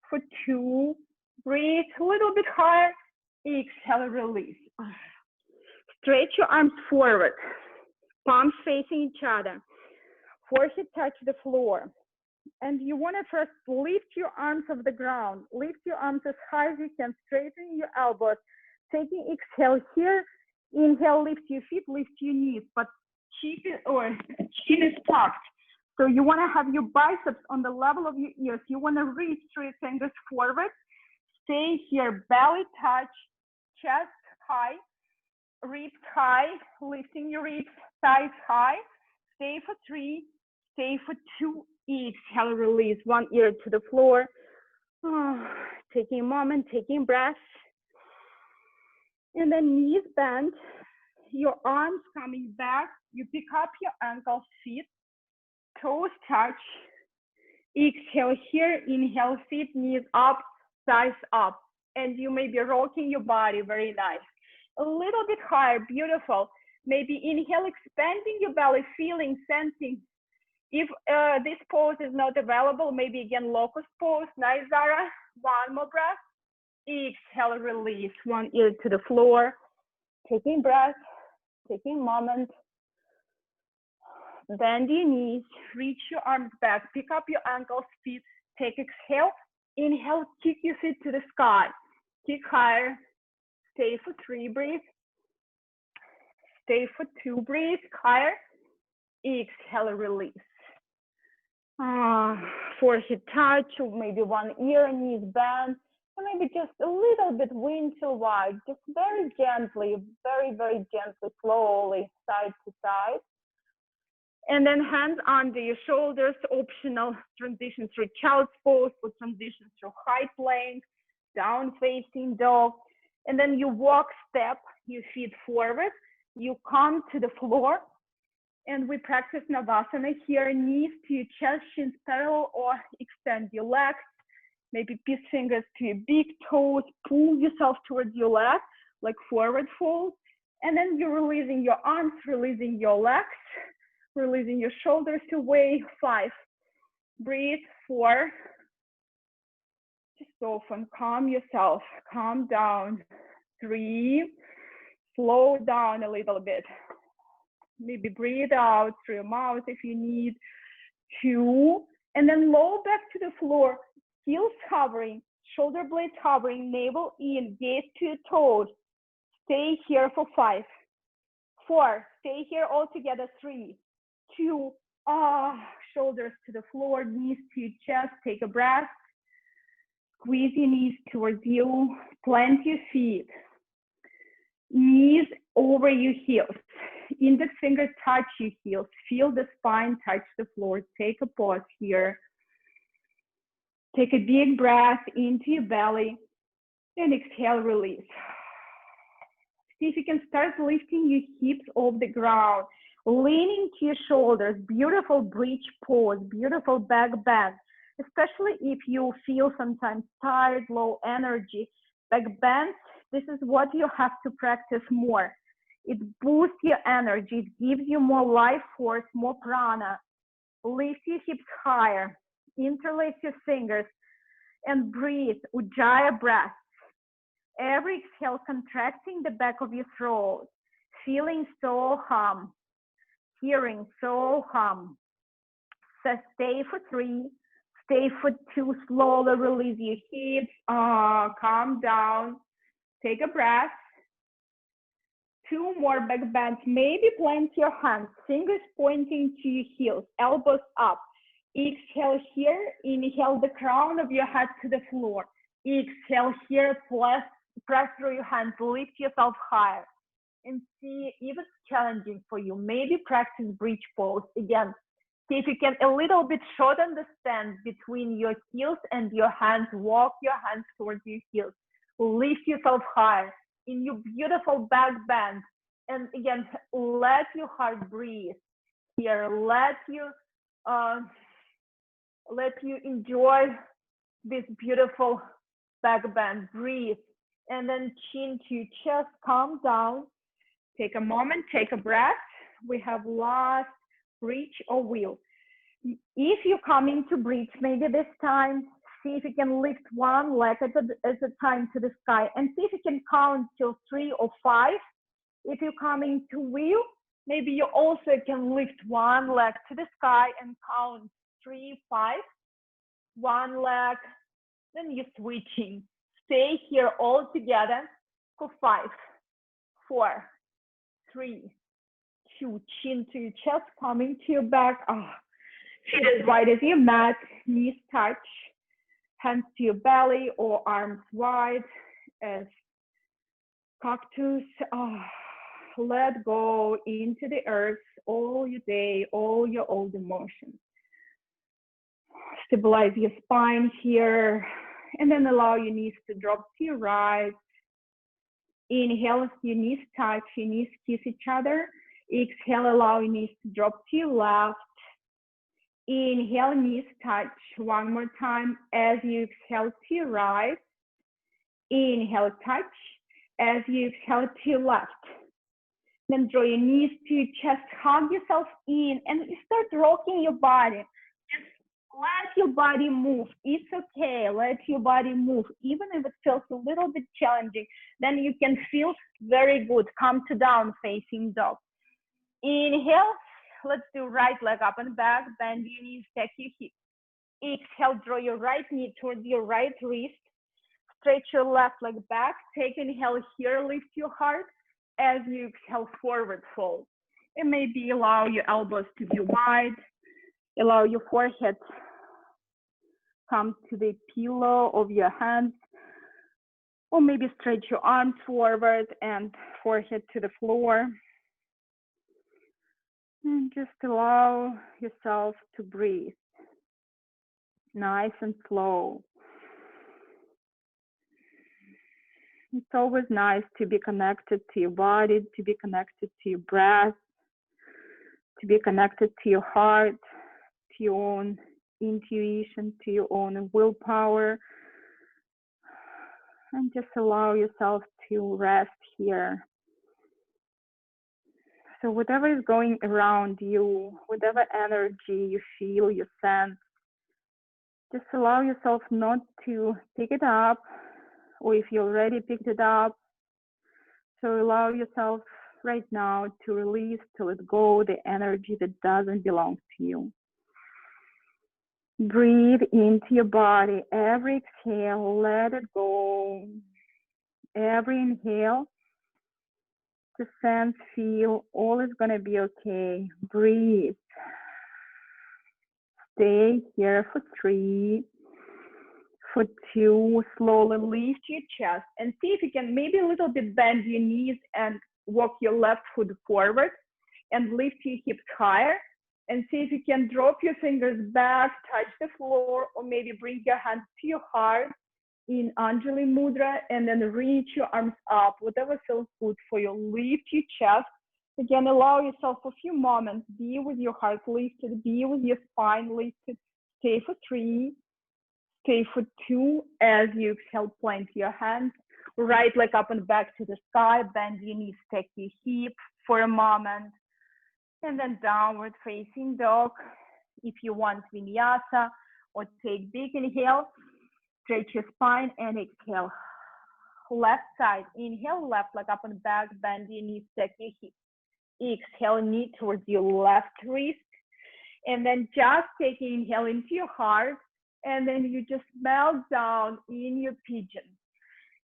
For 2. Breathe. A little bit higher. Exhale, release. Stretch your arms forward. Palms facing each other. Forehead touch the floor. And you want to first lift your arms off the ground. Lift your arms as high as you can. Straighten your elbows. Taking exhale here. Inhale, lift your feet, lift your knees. But chin is tucked. So you want to have your biceps on the level of your ears. You want to reach through your fingers forward. Stay here. Belly touch. Chest high. Ribs high. Lifting your ribs. Thighs high. Stay for 3. Stay for 2. Exhale, release. One ear to the floor. Taking a moment, taking breath. And then knees bent. Your arms coming back. You pick up your ankles, feet. Toes touch. Exhale here. Inhale, feet, knees up, thighs up. And you may be rocking your body. Very nice. A little bit higher. Beautiful. Maybe inhale, expanding your belly, feeling, sensing. If this pose is not available, maybe again, locust pose. Nice, Zara. One more breath. Exhale, release. One ear to the floor. Taking breath, taking a moment. Bend your knees, reach your arms back, pick up your ankles, feet. Take exhale. Inhale, kick your feet to the sky. Kick higher. Stay for 3, breathe. Stay for 2, breathe. Higher. Exhale, release. Forehead touch, maybe one ear, knees bend, and maybe just a little bit wind to wide, just very gently, very, very gently, slowly, side to side. And then hands under your shoulders, optional transition through child's pose or transition through high plank, down facing dog. And then you walk, step your feet forward, you come to the floor. And we practice Navasana here, knees to your chest, shins parallel, or extend your legs. Maybe piece fingers to your big toes, pull yourself towards your left, like forward fold. And then you're releasing your arms, releasing your legs, releasing your shoulders away. 5, breathe. 4, just soften, calm yourself, calm down. 3, slow down a little bit. Maybe breathe out through your mouth if you need. 2, and then low back to the floor, heels hovering, shoulder blades hovering, navel in, gaze to your toes. Stay here for 5, 4, stay here all together, 3, 2, shoulders to the floor, knees to your chest, take a breath. Squeeze your knees towards you, plant your feet, knees over your heels. Index fingers touch your heels. Feel the spine touch the floor. Take a pause here. Take a big breath into your belly and exhale, release. See if you can start lifting your hips off the ground, leaning to your shoulders. Beautiful bridge pose, beautiful back bend, especially if you feel sometimes tired, low energy. Back bend, this is what you have to practice more. It boosts your energy. It gives you more life force, more prana. Lift your hips higher. Interlace your fingers and breathe. Ujjayi breath. Every exhale, contracting the back of your throat. Feeling so hum. Hearing so hum. So stay for 3. Stay for 2. Slowly release your hips. Calm down. Take a breath. 2 more back bends. Maybe plant your hands, fingers pointing to your heels, elbows up. Exhale here. Inhale the crown of your head to the floor. Exhale here. Press through your hands. Lift yourself higher. And see if it's challenging for you. Maybe practice bridge pose. Again, see if you can a little bit shorten the stance between your heels and your hands. Walk your hands towards your heels. Lift yourself higher in your beautiful back bend. And again, let your heart breathe here. Let you enjoy this beautiful back bend. Breathe. And then chin to chest, calm down. Take a moment, take a breath. We have last bridge or wheel. If you come into bridge, maybe this time, see if you can lift one leg at a time to the sky, and see if you can count till 3 or 5. If you come into wheel, maybe you also can lift one leg to the sky and count 3, 5. One leg, then you're switching. Stay here all together for 5, 4, 3, 2. Chin to your chest, coming to your back. Feet as wide as your mat, knees touch, hands to your belly or arms wide as cactus. Let go into the earth all your day, all your old emotions. Stabilize your spine here, and then allow your knees to drop to your right. Inhale, your knees touch, your knees kiss each other. Exhale, allow your knees to drop to your left. Inhale, knees touch. One more time as you exhale to your right. Inhale, touch. As you exhale to your left. Then draw your knees to your chest, hug yourself in, and you start rocking your body. Just let your body move. It's okay, let your body move. Even if it feels a little bit challenging, then you can feel very good. Come to down facing dog. Inhale, let's do right leg up and back, bend your knees, stack your hips. Exhale, draw your right knee towards your right wrist. Stretch your left leg back. Take inhale here, lift your heart. As you exhale, forward fold. And maybe allow your elbows to be wide. Allow your forehead come to the pillow of your hands. Or maybe stretch your arms forward and forehead to the floor. And just allow yourself to breathe. Nice and slow. It's always nice to be connected to your body, to be connected to your breath, to be connected to your heart, to your own intuition, to your own willpower. And just allow yourself to rest here. So whatever is going around you, whatever energy you feel, you sense, just allow yourself not to pick it up, or if you already picked it up, so allow yourself right now to release, to let go the energy that doesn't belong to you. Breathe into your body. Every exhale, let it go. Every inhale, just sense, feel, all is going to be okay. Breathe. Stay here for 3, for 2. Slowly lift your chest and see if you can maybe a little bit bend your knees and walk your left foot forward and lift your hips higher. And see if you can drop your fingers back, touch the floor, or maybe bring your hands to your heart in Anjali Mudra, and then reach your arms up, whatever feels good for you. Lift your chest. Again, allow yourself a few moments. Be with your heart lifted, be with your spine lifted. Stay for 3, stay for 2. As you exhale, plant your hands. Right leg up and back to the sky. Bend your knees, stack your hip for a moment. And then downward facing dog. If you want vinyasa, or take big inhale, stretch your spine and exhale. Left side, inhale, left leg up and back, bend your knees, stack your hips. Exhale, knee towards your left wrist. And then just take an inhale into your heart, and then you just melt down in your pigeon.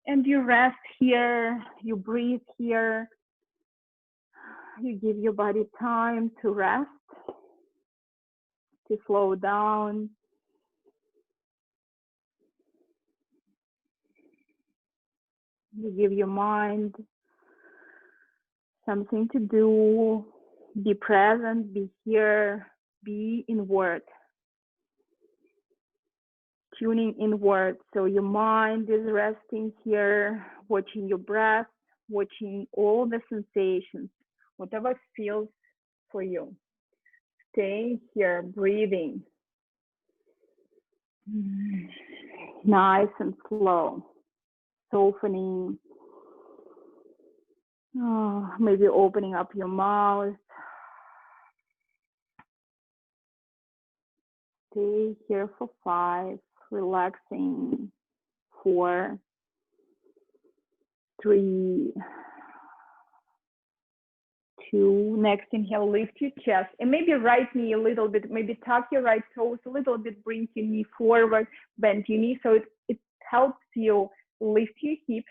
And you rest here, you breathe here. You give your body time to rest, to slow down. You give your mind something to do. Be present, be here, be inward. Tuning inward. So your mind is resting here, watching your breath, watching all the sensations, whatever feels for you. Staying here, breathing. Nice and slow. Softening. Oh, maybe opening up your mouth. Stay here for 5, relaxing. 4, 3, 2. Next inhale, lift your chest and maybe right knee a little bit, maybe tuck your right toes a little bit, bring your knee forward, bend your knee so it helps you lift your hips.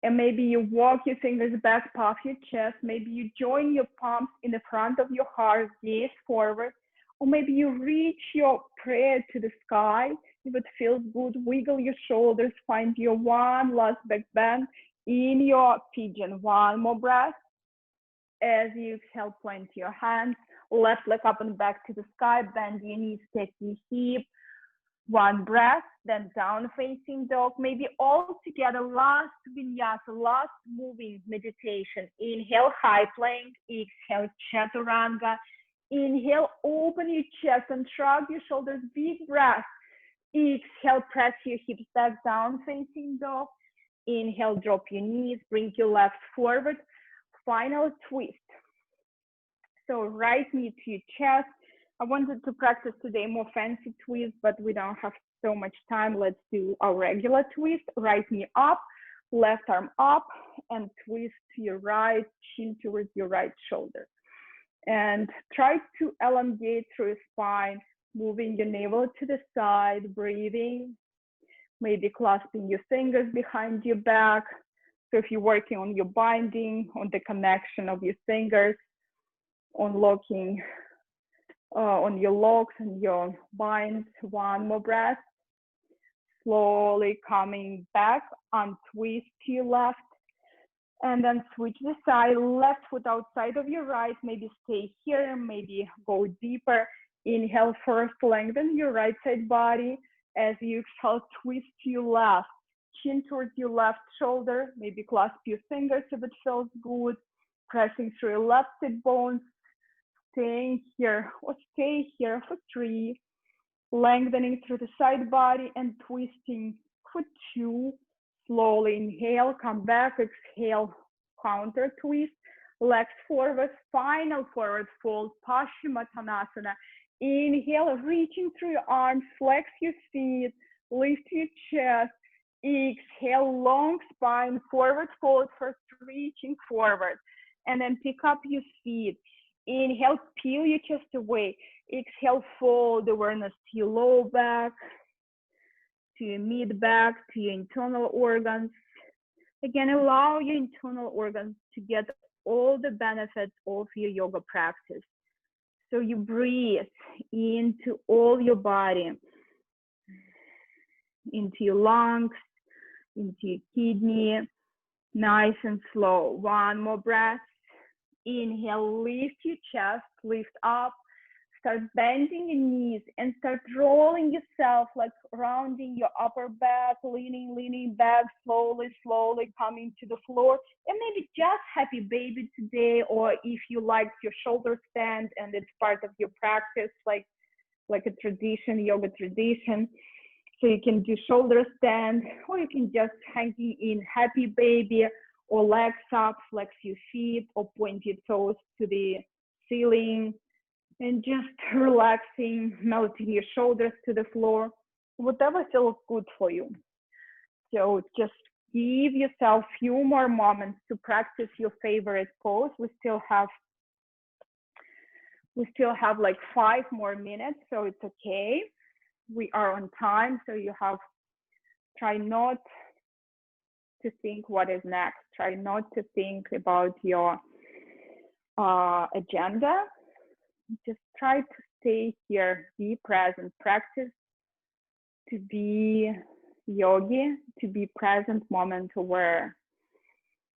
And maybe you walk your fingers back, puff your chest. Maybe you join your palms in the front of your heart, gaze forward. Or maybe you reach your prayer to the sky. If it feels good, wiggle your shoulders. Find your one last back bend in your pigeon. One more breath. As you exhale, plant your hands. Left leg up and back to the sky. Bend your knees, take your hip. One breath, then down facing dog. Maybe all together, last vinyasa, last moving meditation. Inhale, high plank. Exhale, chaturanga. Inhale, open your chest and shrug your shoulders. Big breath. Exhale, press your hips back, down facing dog. Inhale, drop your knees, bring your left forward. Final twist. So right knee to your chest. I wanted to practice today more fancy twist, but we don't have so much time. Let's do our regular twist. Right knee up, left arm up, and twist to your right, chin towards your right shoulder. And try to elongate through your spine, moving your navel to the side, breathing, maybe clasping your fingers behind your back. So if you're working on your binding, on the connection of your fingers, on locking on your locks and your binds. One more breath. Slowly coming back, untwist to your left. And then switch the side, left foot outside of your right. Maybe stay here, maybe go deeper. Inhale first, lengthen your right side body. As you exhale, twist to your left. Chin towards your left shoulder. Maybe clasp your fingers if it feels good. Pressing through your left sit bones. Staying here or stay here for 3, lengthening through the side body and twisting for 2. Slowly inhale, come back, exhale, counter twist, legs forward, final forward fold, Paschimottanasana. Inhale, reaching through your arms, flex your feet, lift your chest. Exhale, long spine, forward fold, first reaching forward, and then pick up your feet. Inhale, peel your chest away. Exhale, fold awareness to your low back, to your mid back, to your internal organs. Again, allow your internal organs to get all the benefits of your yoga practice. So you breathe into all your body, into your lungs, into your kidney, nice and slow. One more breath. Inhale, lift your chest, lift up. Start bending your knees and start rolling yourself, like rounding your upper back, leaning back, slowly coming to the floor. And maybe just happy baby today, or if you like your shoulder stand and it's part of your practice, like a tradition, yoga tradition. So you can do shoulder stand, or you can just hang in happy baby, or legs up, flex your feet, or point your toes to the ceiling. And just relaxing, melting your shoulders to the floor, whatever feels good for you. So just give yourself a few more moments to practice your favorite pose. We still have like 5 more minutes, so it's okay. We are on time, so try not to think what is next. Try not to think about your agenda. Just try to stay here, be present, practice to be yogi, to be present, moment aware.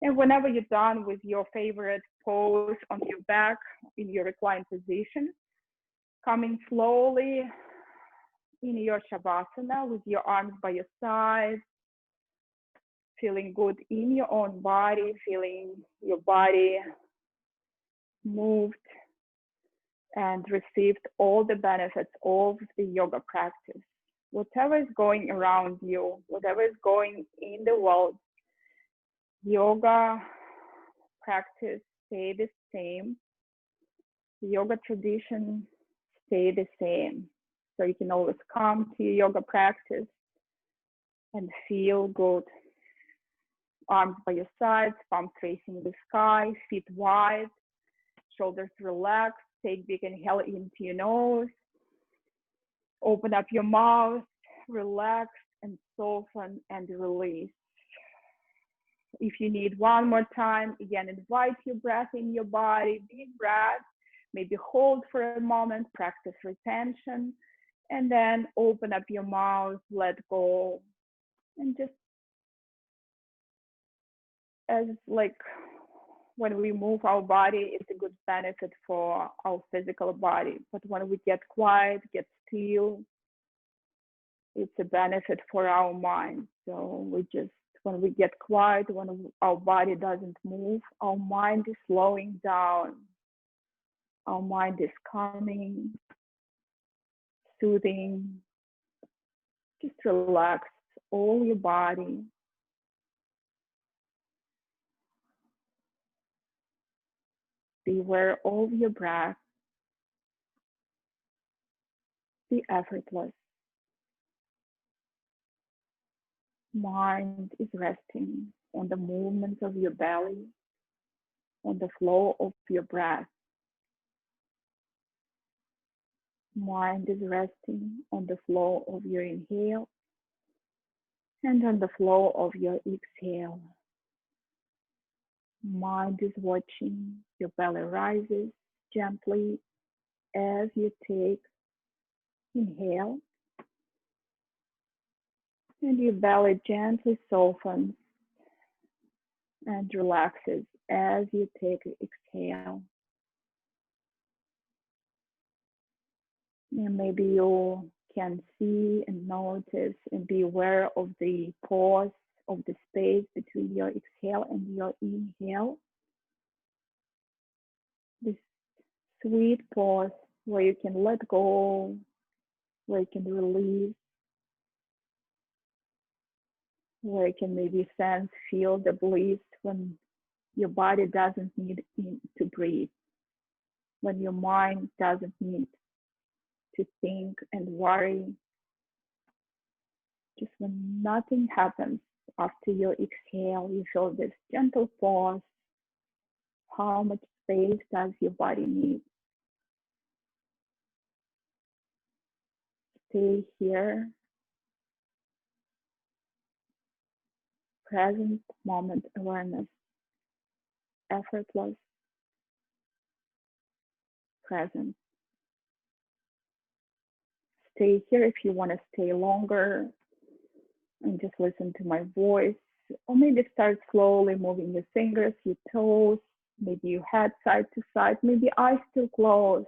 And whenever you're done with your favorite pose on your back in your reclined position, coming slowly in your shavasana with your arms by your side, feeling good in your own body, feeling your body moved and received all the benefits of the yoga practice. Whatever is going around you, whatever is going in the world, yoga practice stay the same. The yoga tradition stay the same. So you can always come to your yoga practice and feel good. Arms by your sides, palms facing the sky, feet wide, shoulders relaxed. Take big inhale into your nose. Open up your mouth, relax and soften and release. If you need one more time, again, invite your breath in your body, big breath, maybe hold for a moment, practice retention, and then open up your mouth, let go, and just as like when we move our body, it's a good benefit for our physical body. But when we get quiet, get still, it's a benefit for our mind. So when we get quiet, when our body doesn't move, our mind is slowing down. Our mind is calming, soothing. Just relax all your body. Be aware of your breath. Be effortless. Mind is resting on the movements of your belly, on the flow of your breath. Mind is resting on the flow of your inhale and on the flow of your exhale. Mind is watching your belly rises gently as you take inhale, and your belly gently softens and relaxes as you take exhale. And maybe you can see and notice and be aware of the pause of the space between your exhale and your inhale. This sweet pause where you can let go, where you can release, where you can maybe sense, feel the bliss when your body doesn't need to breathe, when your mind doesn't need to think and worry, just when nothing happens after your exhale, you feel this gentle pause, how much space does your body need? Stay here, present moment awareness, effortless, present. Stay here if you want to stay longer and just listen to my voice, or maybe start slowly moving your fingers, your toes, maybe your head side to side, maybe eyes still closed.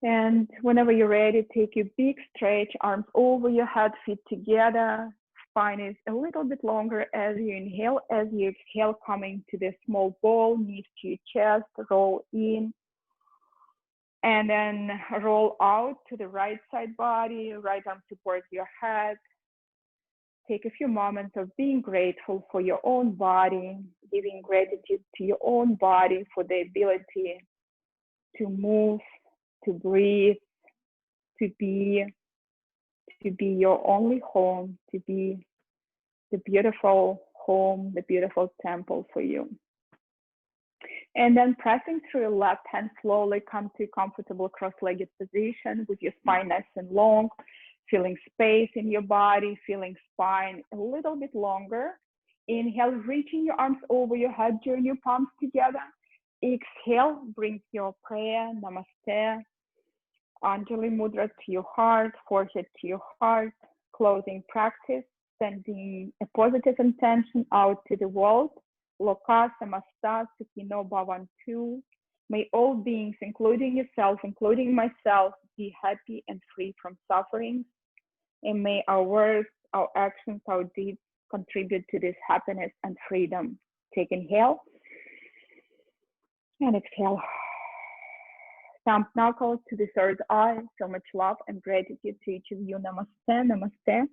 And whenever you're ready, take a big stretch, arms over your head, feet together. Spine is a little bit longer as you inhale. As you exhale, coming to the small ball, knees to your chest, roll in. And then roll out to the right side body, right arm supports your head. Take a few moments of being grateful for your own body, giving gratitude to your own body for the ability to move, to breathe, to be your only home, to be the beautiful home, the beautiful temple for you. And then pressing through your left hand, slowly come to a comfortable cross-legged position with your spine nice and long, feeling space in your body, feeling spine a little bit longer. Inhale, reaching your arms over your head, join your palms together. Exhale, bring your prayer, namaste, Anjali Mudra to your heart, forehead to your heart, closing practice, sending a positive intention out to the world. Loka Samasta Sukhino Bhavantu. May all beings, including yourself, including myself, be happy and free from suffering. And may our words, our actions, our deeds contribute to this happiness and freedom. Take inhale and exhale. Thumb knuckles to the third eye. So much love and gratitude to each of you. Namaste, namaste.